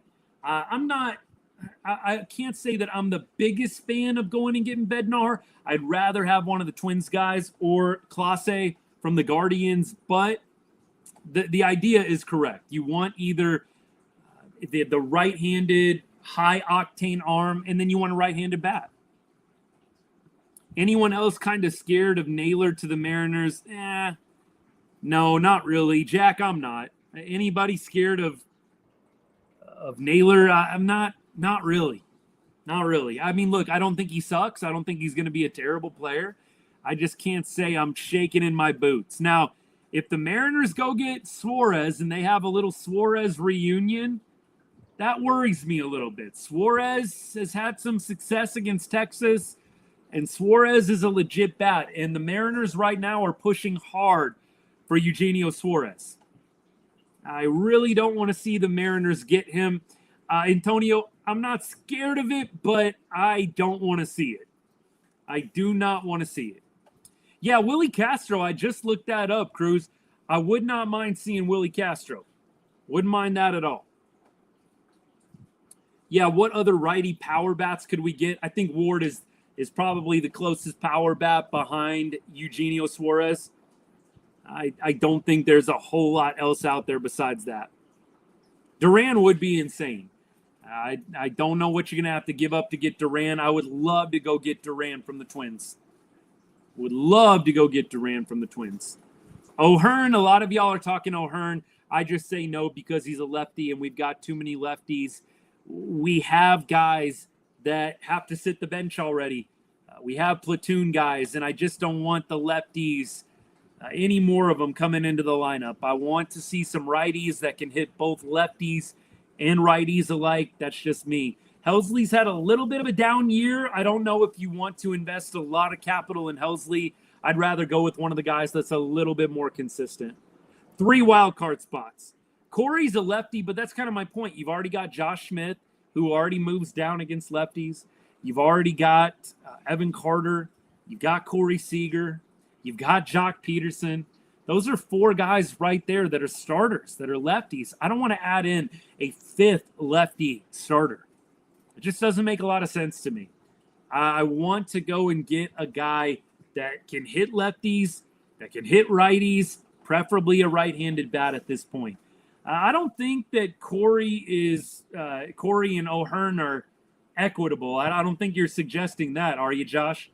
I can't say that I'm the biggest fan of going and getting Bednar. I'd rather have one of the Twins guys or Clase from the Guardians, but the idea is correct. You want either the right-handed, high-octane arm, and then you want a right-handed bat. Anyone else kind of scared of Naylor to the Mariners? No, not really. Jack, I'm not. Anybody scared of Naylor? I'm not really. Not really. I mean, look, I don't think he sucks. I don't think he's going to be a terrible player. I just can't say I'm shaking in my boots. Now, if the Mariners go get Suarez and they have a little Suarez reunion, that worries me a little bit. Suarez has had some success against Texas, and Suarez is a legit bat. And the Mariners right now are pushing hard for Eugenio Suarez. I really don't want to see the Mariners get him. Antonio, I'm not scared of it, but I don't want to see it. I do not want to see it. Yeah, Willie Castro, I just looked that up, Cruz. I would not mind seeing Willie Castro. Wouldn't mind that at all. Yeah, what other righty power bats could we get? I think Ward is probably the closest power bat behind Eugenio Suarez. I don't think there's a whole lot else out there besides that. Duran would be insane. I don't know what you're going to have to give up to get Duran. I would love to go get Duran from the Twins. Would love to go get Duran from the Twins. O'Hearn, a lot of y'all are talking O'Hearn. I just say no because he's a lefty and we've got too many lefties. We have guys that have to sit the bench already. We have platoon guys, and I just don't want the lefties, any more of them coming into the lineup. I want to see some righties that can hit both lefties and righties alike. That's just me. Helsley's had a little bit of a down year. I don't know if you want to invest a lot of capital in Helsley. I'd rather go with one of the guys that's a little bit more consistent. 3 wild card spots. Corey's a lefty, but that's kind of my point. You've already got Josh Smith, who already moves down against lefties. You've already got Evan Carter. You've got Corey Seager. You've got Jock Peterson. Those are 4 guys right there that are starters, that are lefties. I don't want to add in a 5th lefty starter. It just doesn't make a lot of sense to me. I want to go and get a guy that can hit lefties, that can hit righties, preferably a right-handed bat at this point. I don't think that Corey and O'Hearn are equitable. I don't think you're suggesting that, are you, Josh?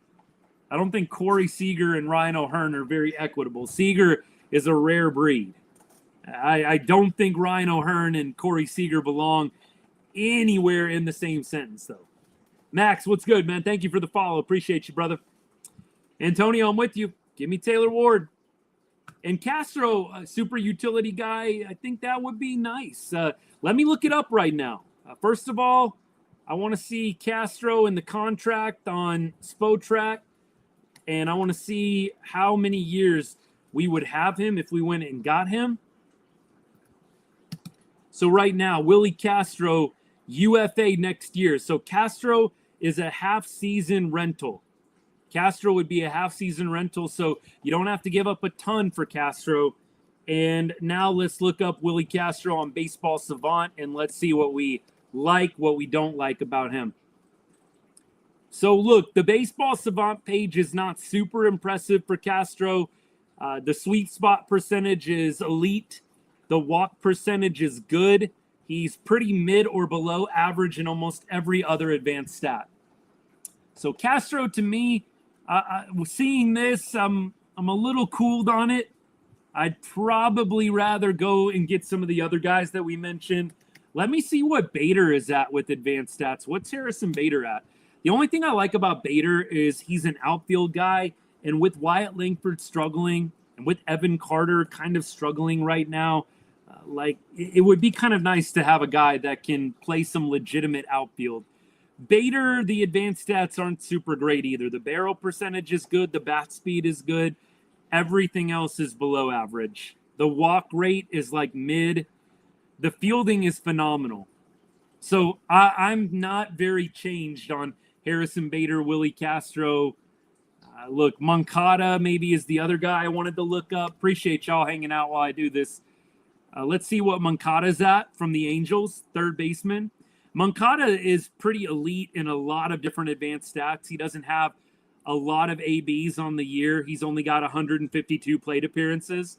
I don't think Corey Seager and Ryan O'Hearn are very equitable. Seager is a rare breed. I don't think Ryan O'Hearn and Corey Seager belong anywhere in the same sentence, though. Max, what's good, man? Thank you for the follow. Appreciate you, brother. Antonio, I'm with you. Give me Taylor Ward. And Castro, a super utility guy, I think that would be nice. Let me look it up right now. First of all, I want to see Castro in the contract on Spotrac, and I want to see how many years we would have him if we went and got him. So right now, Willie Castro, UFA next year. So Castro is a half-season rental. Castro would be a half-season rental, so you don't have to give up a ton for Castro. And now let's look up Willie Castro on Baseball Savant, and let's see what we like, what we don't like about him. So look, the Baseball Savant page is not super impressive for Castro. The sweet spot percentage is elite. The walk percentage is good. He's pretty mid or below average in almost every other advanced stat. So Castro, to me, seeing this, I'm a little cooled on it. I'd probably rather go and get some of the other guys that we mentioned. Let me see what Bader is at with advanced stats. What's Harrison Bader at? The only thing I like about Bader is he's an outfield guy, And with Wyatt Langford struggling and with Evan Carter kind of struggling right now, it would be kind of nice to have a guy that can play some legitimate outfield. Bader, the advanced stats aren't super great either. The barrel percentage is good. The bat speed is good. Everything else is below average. The walk rate is like mid. The fielding is phenomenal. So I'm not very changed on Harrison Bader, Willie Castro. Look, Moncada maybe is the other guy I wanted to look up. Appreciate y'all hanging out while I do this. Let's see what Moncada's at from the Angels, third baseman. Moncada is pretty elite in a lot of different advanced stats. He doesn't have a lot of ABs on the year. He's only got 152 plate appearances.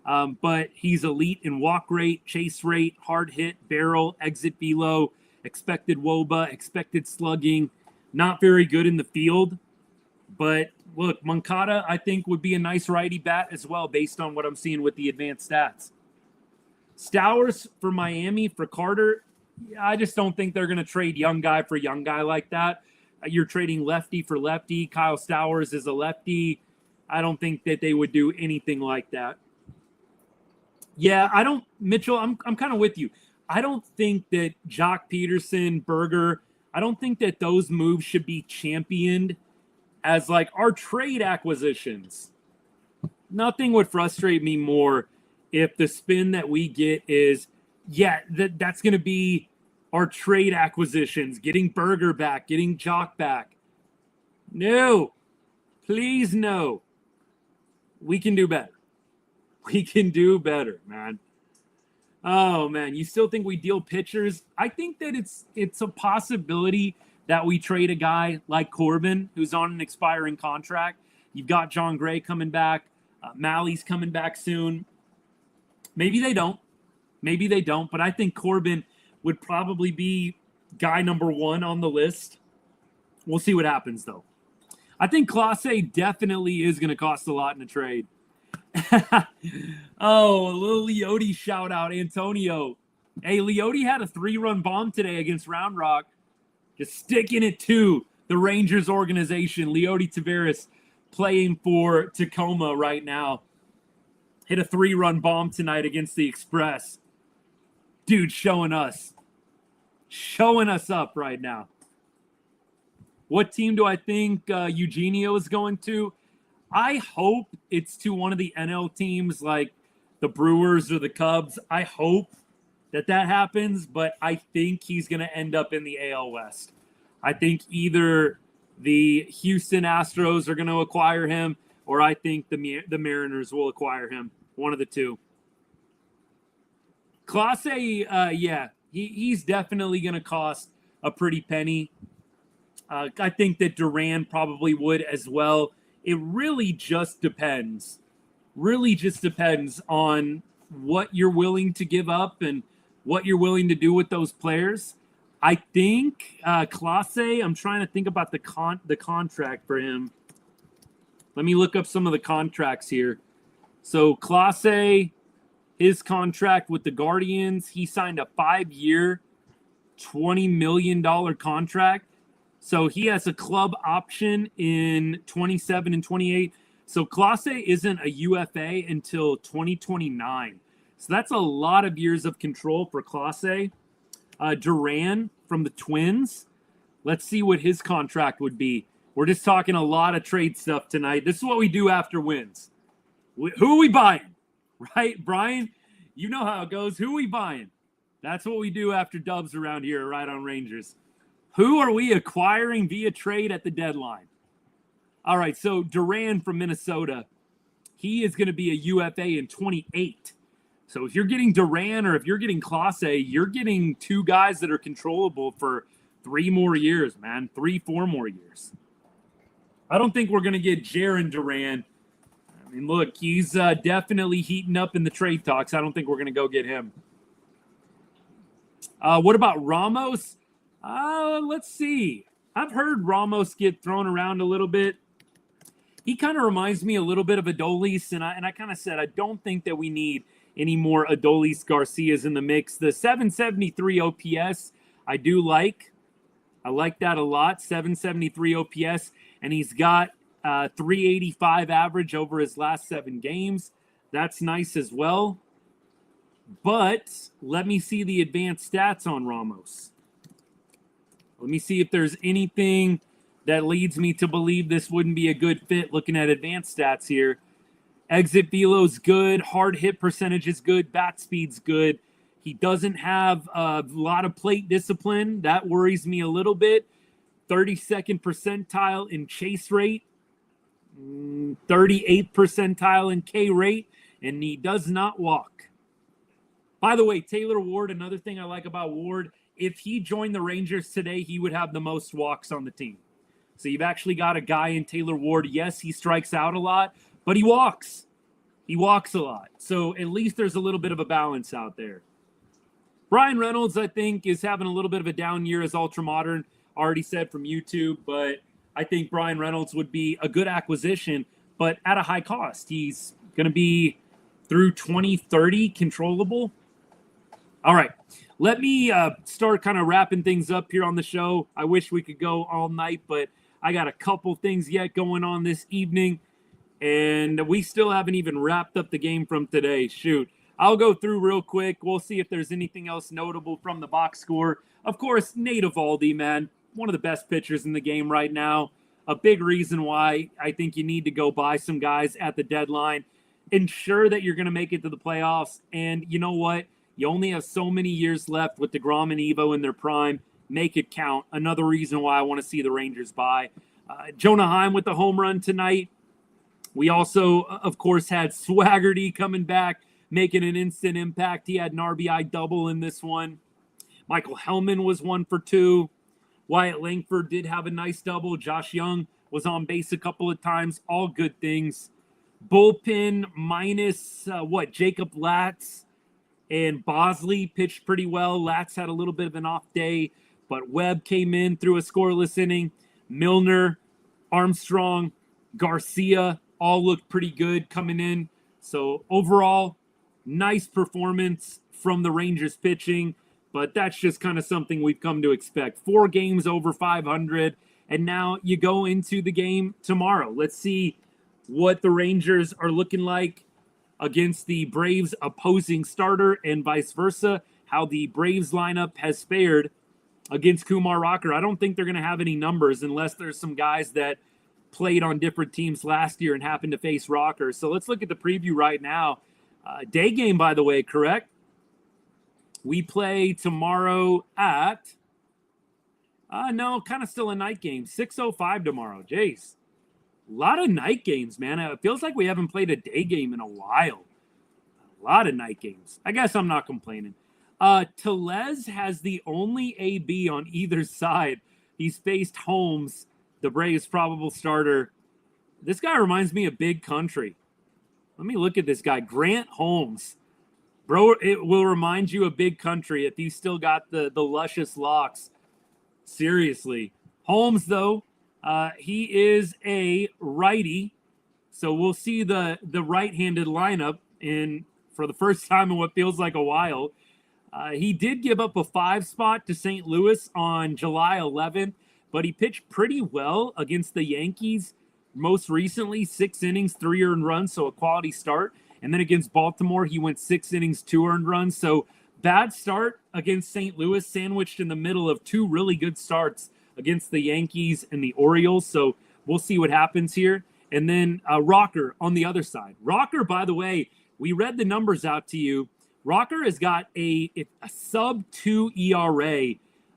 But he's elite in walk rate, chase rate, hard hit, barrel, exit velo, expected WOBA, expected slugging. Not very good in the field. But look, Moncada, I think, would be a nice righty bat as well based on what I'm seeing with the advanced stats. Stowers for Miami for Carter. I just don't think they're going to trade young guy for young guy like that. You're trading lefty for lefty. Kyle Stowers is a lefty. I don't think that they would do anything like that. Yeah, Mitchell, I'm kind of with you. I don't think that Jock Peterson, Berger, I don't think that those moves should be championed as like our trade acquisitions. Nothing would frustrate me more if the spin that we get is, that's going to be our trade acquisitions, getting Berger back, getting Jock back. No, please no. We can do better. We can do better, man. Oh, man, you still think we deal pitchers? I think that it's a possibility that we trade a guy like Corbin, who's on an expiring contract. You've got John Gray coming back. Malley's coming back soon. Maybe they don't. But I think Corbin would probably be guy number one on the list. We'll see what happens, though. I think Clase definitely is going to cost a lot in a trade. Oh, a little Leote shout out, Antonio. Hey, Leote had a 3-run bomb today against Round Rock. Just sticking it to the Rangers organization. Leote Taveras playing for Tacoma right now. Hit a 3-run bomb tonight against the Express. Dude, showing us up right now. What team do I think Eugenio is going to? I hope it's to one of the NL teams like the Brewers or the Cubs. I hope that happens, but I think he's going to end up in the AL West. I think either the Houston Astros are going to acquire him, or I think the Mariners will acquire him. One of the two. Clase, he's definitely going to cost a pretty penny. I think that Duran probably would as well. It really just depends. On what you're willing to give up and what you're willing to do with those players. I think Clase, I'm trying to think about the contract for him. Let me look up some of the contracts here. So Clase, his contract with the Guardians, he signed a 5-year, $20 million contract. So he has a club option in 27 and 28. So Clase isn't a UFA until 2029. So that's a lot of years of control for Clase. Duran from the Twins. Let's see what his contract would be. We're just talking a lot of trade stuff tonight. This is what we do after wins. Who are we buying? Right, Brian? You know how it goes. Who are we buying? That's what we do after dubs around here, right on Rangers. Who are we acquiring via trade at the deadline? All right, so Duran from Minnesota, he is going to be a UFA in 28. So if you're getting Duran or if you're getting Clase, you're getting two guys that are controllable for 3 more years, man. 3-4 more years. I don't think we're going to get Jarren Duran. I mean, look, he's definitely heating up in the trade talks. I don't think we're going to go get him. What about Ramos? Let's see. I've heard Ramos get thrown around a little bit. He kind of reminds me a little bit of Adolis, and I kind of said I don't think that we need any more Adolis Garcias in the mix. The 773 OPS, I do like. I like that a lot, 773 OPS, and he's got .385 average over his last 7 games. That's nice as well. But let me see the advanced stats on Ramos. Let me see if there's anything that leads me to believe this wouldn't be a good fit looking at advanced stats here. Exit velo's good. Hard hit percentage is good. Bat speed's good. He doesn't have a lot of plate discipline. That worries me a little bit. 32nd percentile in chase rate. 38th percentile in K rate. And he does not walk. By the way, Taylor Ward, another thing I like about Ward, if he joined the Rangers today, he would have the most walks on the team. So you've actually got a guy in Taylor Ward. Yes, he strikes out a lot, but he walks. He walks a lot. So at least there's a little bit of a balance out there. Brian Reynolds, I think, is having a little bit of a down year as Ultramodern, already said from YouTube, but I think Brian Reynolds would be a good acquisition, but at a high cost. He's going to be through 2030 controllable. All right, let me start kind of wrapping things up here on the show. I wish we could go all night, but I got a couple things yet going on this evening, and we still haven't even wrapped up the game from today. Shoot. I'll go through real quick. We'll see if there's anything else notable from the box score. Of course, Nate Eovaldi, man, one of the best pitchers in the game right now. A big reason why I think you need to go buy some guys at the deadline. Ensure that you're going to make it to the playoffs. And you know what? You only have so many years left with DeGrom and Evo in their prime. Make it count. Another reason why I want to see the Rangers buy. Jonah Heim with the home run tonight. We also, of course, had Swaggerty coming back, making an instant impact. He had an RBI double in this one. Michael Hellman was 1 for 2. Wyatt Langford did have a nice double. Josh Young was on base a couple of times. All good things. Bullpen minus, Jacob Latz and Bosley pitched pretty well. Latz had a little bit of an off day, but Webb came in through a scoreless inning. Milner, Armstrong, Garcia all looked pretty good coming in. So overall, nice performance from the Rangers pitching, but that's just kind of something we've come to expect. 4 games over 500, and now you go into the game tomorrow. Let's see what the Rangers are looking like against the Braves opposing starter and vice versa, how the Braves lineup has fared against Kumar Rocker. I don't think they're going to have any numbers unless there's some guys that played on different teams last year and happened to face Rocker. So let's look at the preview right now. Day game, by the way, correct? We play tomorrow at, no, kind of still a night game. 6:05 tomorrow. Jace. A lot of night games, man. It feels like we haven't played a day game in a while. A lot of night games. I guess I'm not complaining. Tellez has the only AB on either side. He's faced Holmes, the Braves' probable starter. This guy reminds me of Big Country. Let me look at this guy. Grant Holmes. Bro, it will remind you of Big Country if you still got the luscious locks. Seriously. Holmes, though, he is a righty. So we'll see the right-handed lineup for the first time in what feels like a while. He did give up a 5 spot to St. Louis on July 11th, but he pitched pretty well against the Yankees. Most recently, 6 innings, 3 earned runs, so a quality start. And then against Baltimore, he went 6 innings, 2 earned runs. So bad start against St. Louis, sandwiched in the middle of 2 really good starts against the Yankees and the Orioles. So we'll see what happens here. And then Rocker on the other side. Rocker, by the way, we read the numbers out to you. Rocker has got a sub-2 ERA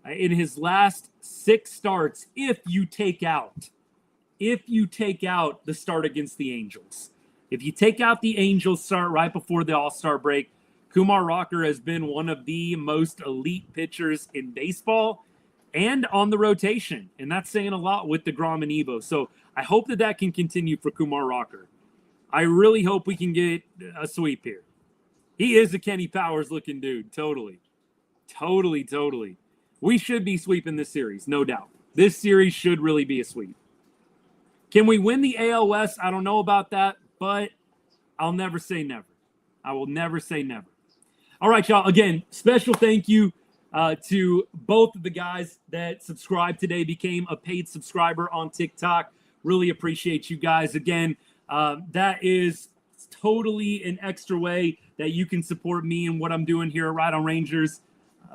in his last 6 starts if you take out the start against the Angels. If you take out the Angels start right before the All-Star break, Kumar Rocker has been one of the most elite pitchers in baseball and on the rotation. And that's saying a lot with DeGrom and Evo. So I hope that can continue for Kumar Rocker. I really hope we can get a sweep here. He is a Kenny Powers looking dude. Totally. We should be sweeping this series, no doubt. This series should really be a sweep. Can we win the AL West? I don't know about that, but I'll never say never. I will never say never. All right, y'all. Again, special thank you to both of the guys that subscribed today, became a paid subscriber on TikTok. Really appreciate you guys. Again, that is totally an extra way that you can support me and what I'm doing here at Ride on Rangers,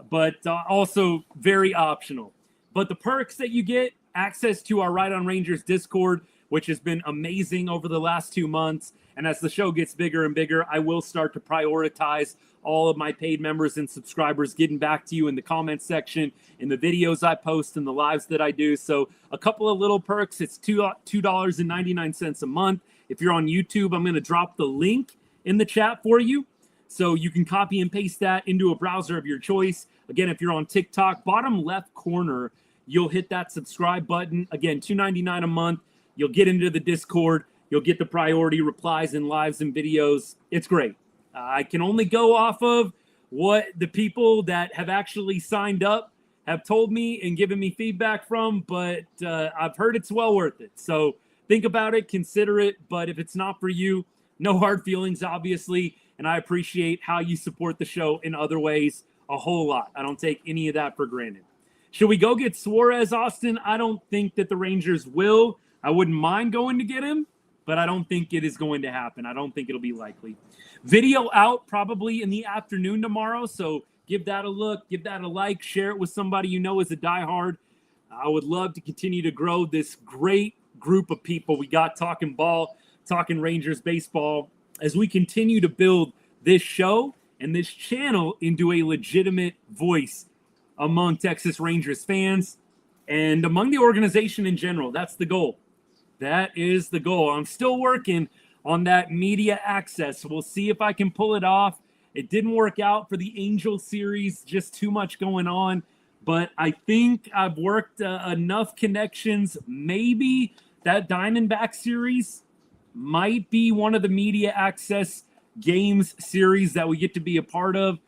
but also very optional. But the perks that you get, access to our Ride on Rangers Discord, which has been amazing over the last 2 months. And as the show gets bigger and bigger, I will start to prioritize all of my paid members and subscribers getting back to you in the comments section, in the videos I post, and the lives that I do. So a couple of little perks. It's $2.99 a month. If you're on YouTube, I'm going to drop the link in the chat for you, so you can copy and paste that into a browser of your choice. Again, if you're on TikTok, bottom left corner, you'll hit that subscribe button. Again, $2.99 a month. You'll get into the Discord. You'll get the priority replies and lives and videos. It's great. I can only go off of what the people that have actually signed up have told me and given me feedback from, but I've heard it's well worth it. So think about it, consider it, but if it's not for you, no hard feelings, obviously, and I appreciate how you support the show in other ways a whole lot. I don't take any of that for granted. Should we go get Suarez, Austin? I don't think that the Rangers will. I wouldn't mind going to get him, but I don't think it is going to happen. I don't think it'll be likely. Video out probably in the afternoon tomorrow, so give that a look, give that a like, share it with somebody you know is a diehard. I would love to continue to grow this great group of people we got talking ball, talking Rangers baseball, as we continue to build this show and this channel into a legitimate voice among Texas Rangers fans and among the organization in general. That's the goal. That is the goal. I'm still working on that media access. We'll see if I can pull it off. It didn't work out for the Angel series, just too much going on. But I think I've worked enough connections. Maybe that Diamondback series might be one of the media access games series that we get to be a part of.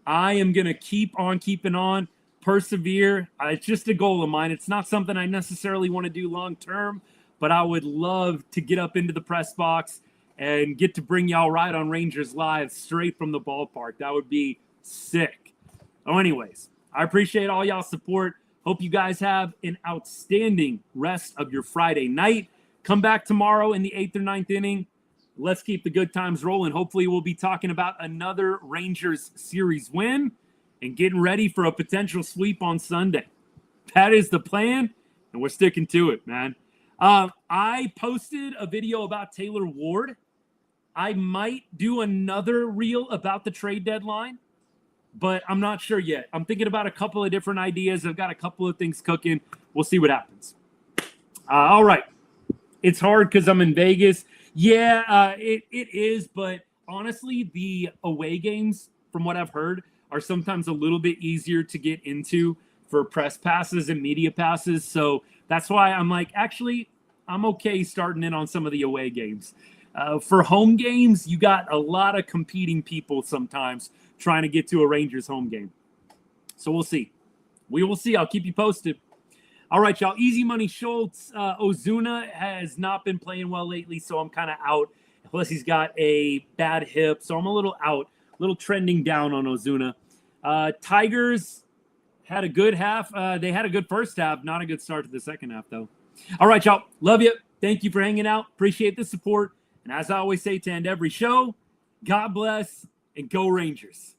I am going to keep on keeping on, persevere. It's just a goal of mine. It's not something I necessarily want to do long term, but I would love to get up into the press box and get to bring y'all Ride on Rangers Live straight from the ballpark. That would be sick. Oh, anyways, I appreciate all y'all's support. Hope you guys have an outstanding rest of your Friday night. Come back tomorrow in the 8th or 9th inning. Let's keep the good times rolling. Hopefully we'll be talking about another Rangers series win and getting ready for a potential sweep on Sunday. That is the plan, and we're sticking to it, man. I posted a video about Taylor Ward. I might do another reel about the trade deadline, but I'm not sure yet. I'm thinking about a couple of different ideas. I've got a couple of things cooking. We'll see what happens. All right. It's hard because I'm in Vegas. Yeah, it is, but honestly, the away games, from what I've heard, are sometimes a little bit easier to get into for press passes and media passes. So that's why I'm like, actually, I'm okay starting in on some of the away games. For home games, you got a lot of competing people sometimes trying to get to a Rangers home game. So we'll see. We will see. I'll keep you posted. All right, y'all. Easy Money Schultz. Ozuna has not been playing well lately, so I'm kind of out. Plus, he's got a bad hip, so I'm a little out, a little trending down on Ozuna. Tigers had a good half. They had a good first half, not a good start to the second half, though. All right, y'all. Love you. Thank you for hanging out. Appreciate the support. And as I always say to end every show, God bless and go Rangers.